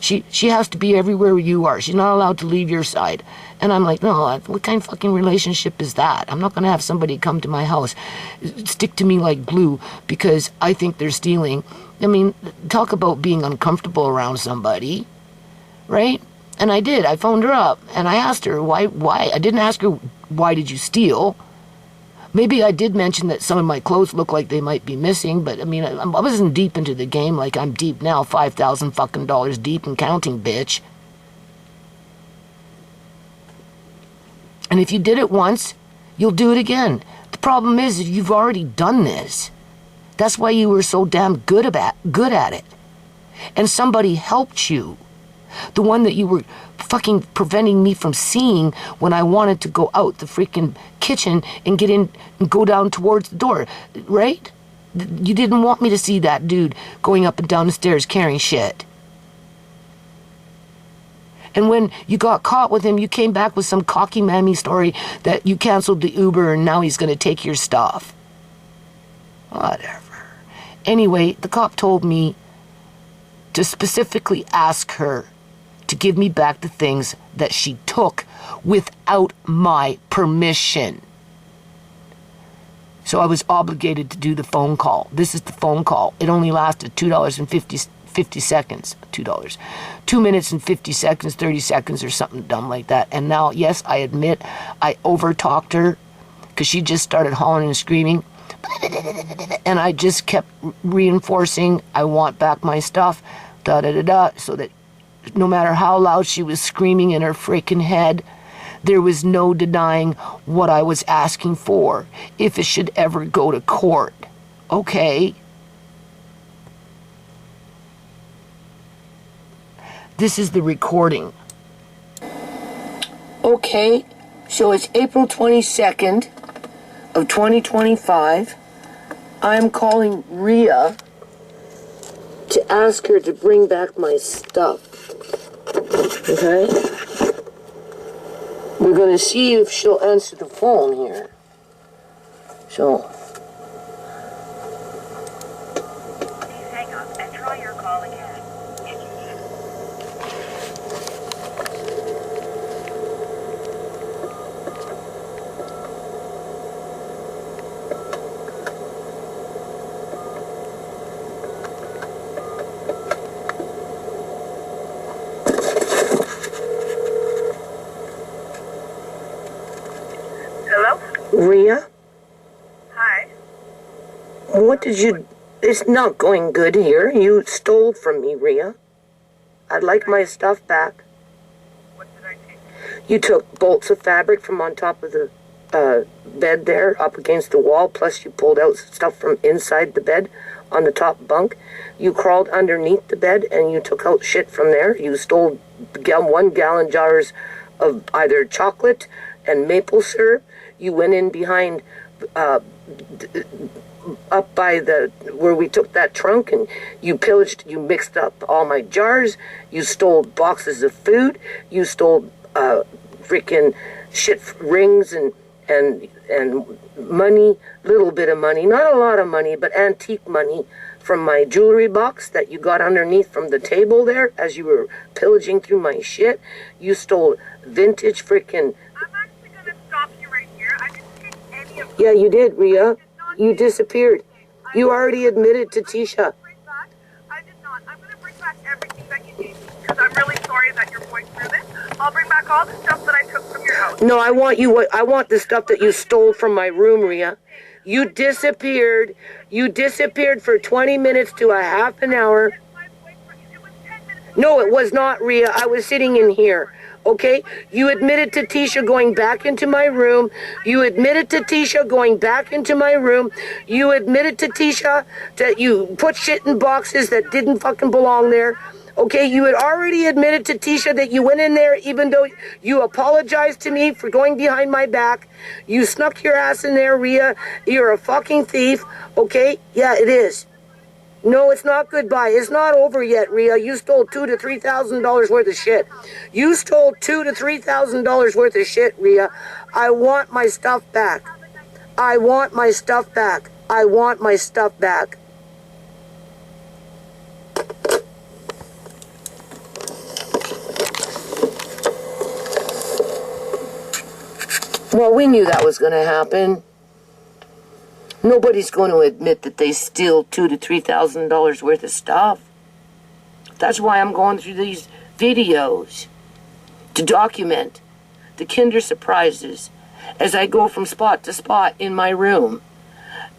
She has to be everywhere you are. She's not allowed to leave your side. And I'm like, no, what kind of fucking relationship is that? I'm not going to have somebody come to my house, stick to me like glue, because I think they're stealing. I mean, talk about being uncomfortable around somebody, right? And I did. I phoned her up, and I asked her, why? I didn't ask her, why did you steal? Maybe I did mention that some of my clothes look like they might be missing, but, I mean, I wasn't deep into the game like I'm deep now, $5,000 fucking dollars deep and counting, bitch. And if you did it once, you'll do it again. The problem is that you've already done this. That's why you were so damn good at it. And somebody helped you. The one that you were fucking preventing me from seeing when I wanted to go out the freaking kitchen and get in and go down towards the door, right? You didn't want me to see that dude going up and down the stairs carrying shit. And when you got caught with him, you came back with some cocky mammy story that you canceled the Uber and now he's going to take your stuff. Whatever. Anyway, the cop told me to specifically ask her to give me back the things that she took without my permission. So I was obligated to do the phone call. This is the phone call. It only lasted $2.50 seconds. $2. 2 minutes and 50 seconds, 30 seconds or something dumb like that. And now, yes, I admit I overtalked her because she just started hollering and screaming. And I just kept reinforcing, I want back my stuff, da-da-da-da, so that no matter how loud she was screaming in her freaking head, there was no denying what I was asking for if it should ever go to court. Okay? This is the recording. Okay, so it's April 22nd of 2025. I'm calling Rhea to ask her to bring back my stuff. Okay? We're going to see if she'll answer the phone here. So. Please hang up and try your call again. Rhea? Hi. What did you... It's not going good here. You stole from me, Rhea. I'd like my stuff back. What did I take? You took bolts of fabric from on top of the bed there, up against the wall, plus you pulled out stuff from inside the bed on the top bunk. You crawled underneath the bed and you took out shit from there. You stole 1 gallon jars of either chocolate and maple syrup. You went in behind, up by where we took that trunk, and you pillaged, you mixed up all my jars, you stole boxes of food, you stole freaking shit, rings and money, little bit of money, not a lot of money, but antique money from my jewelry box that you got underneath from the table there as you were pillaging through my shit. You stole vintage freaking... Yeah, you did, Rhea. You disappeared. You already admitted to Tisha. I did not. I'm going to bring back everything that you gave me because I'm really sorry that you're going through this. I'll bring back all the stuff that I took from your house. No, I want the stuff that you stole from my room, Rhea. You disappeared. You disappeared for 20 minutes to a half an hour. No, it was not, Rhea. I was sitting in here. Okay? You admitted to Tisha going back into my room. You admitted to Tisha going back into my room. You admitted to Tisha that you put shit in boxes that didn't fucking belong there. Okay? You had already admitted to Tisha that you went in there even though you apologized to me for going behind my back. You snuck your ass in there, Rhea. You're a fucking thief. Okay? Yeah, it is. No, it's not goodbye. It's not over yet, Rhea. You stole $2,000 to $3,000 worth of shit. You stole $2,000 to $3,000 worth of shit, Rhea. I want my stuff back. I want my stuff back. I want my stuff back. Well, we knew that was going to happen. Nobody's going to admit that they steal $2,000 to $3,000 worth of stuff. That's why I'm going through these videos. to document the Kinder Surprises as I go from spot to spot in my room,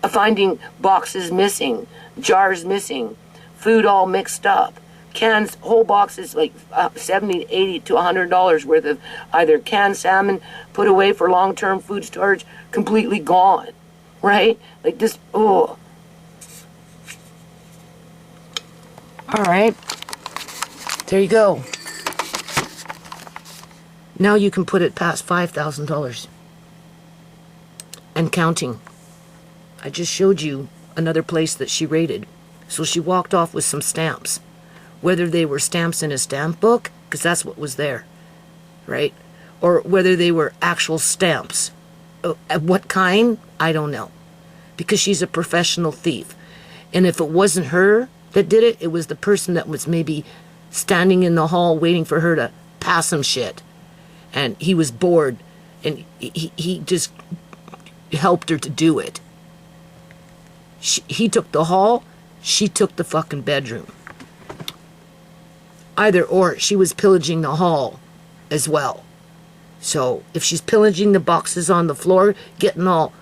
finding boxes missing, jars missing, food all mixed up, cans, whole boxes, like $70, $80 to $100 worth of either canned salmon put away for long-term food storage, completely gone, right? Like this, oh. All right, there you go. Now you can put it past $5,000 and counting. I just showed you another place that she raided. So she walked off with some stamps. Whether they were stamps in a stamp book, because that's what was there, right? Or whether they were actual stamps. What kind? I don't know. Because she's a professional thief. And if it wasn't her that did it, it was the person that was maybe standing in the hall waiting for her to pass him shit. And he was bored, and he just helped her to do it. He took the hall, she took the fucking bedroom. Either or, she was pillaging the hall as well. So if she's pillaging the boxes on the floor, getting all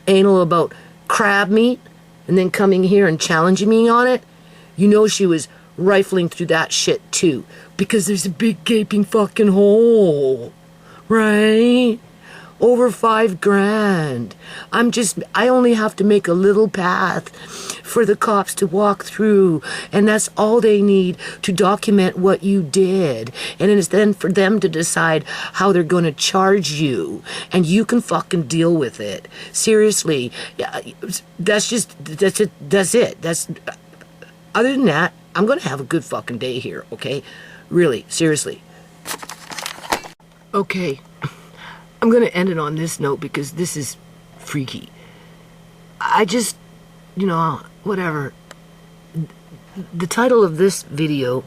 anal about crab meat, and then coming here and challenging me on it, you know she was rifling through that shit too. Because there's a big gaping fucking hole, right? Over $5,000. I only have to make a little path for the cops to walk through, and that's all they need to document what you did. And it's then for them to decide how they're going to charge you, and you can fucking deal with it. Seriously, that's it. Other than that, I'm going to have a good fucking day here, okay? Really, seriously. Okay. I'm going to end it on this note because this is freaky. I just, whatever. The title of this video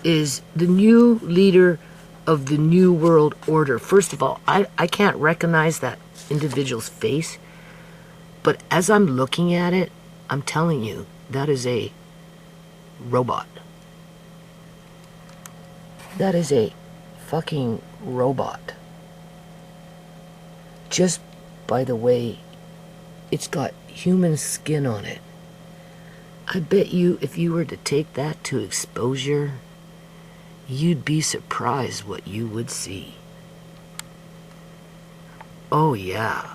is The New Leader of the New World Order. First of all, I can't recognize that individual's face, but as I'm looking at it, I'm telling you, that is a robot. That is a fucking robot. Just by the way, it's got human skin on it. I bet you if you were to take that to exposure, you'd be surprised what you would see. Oh yeah.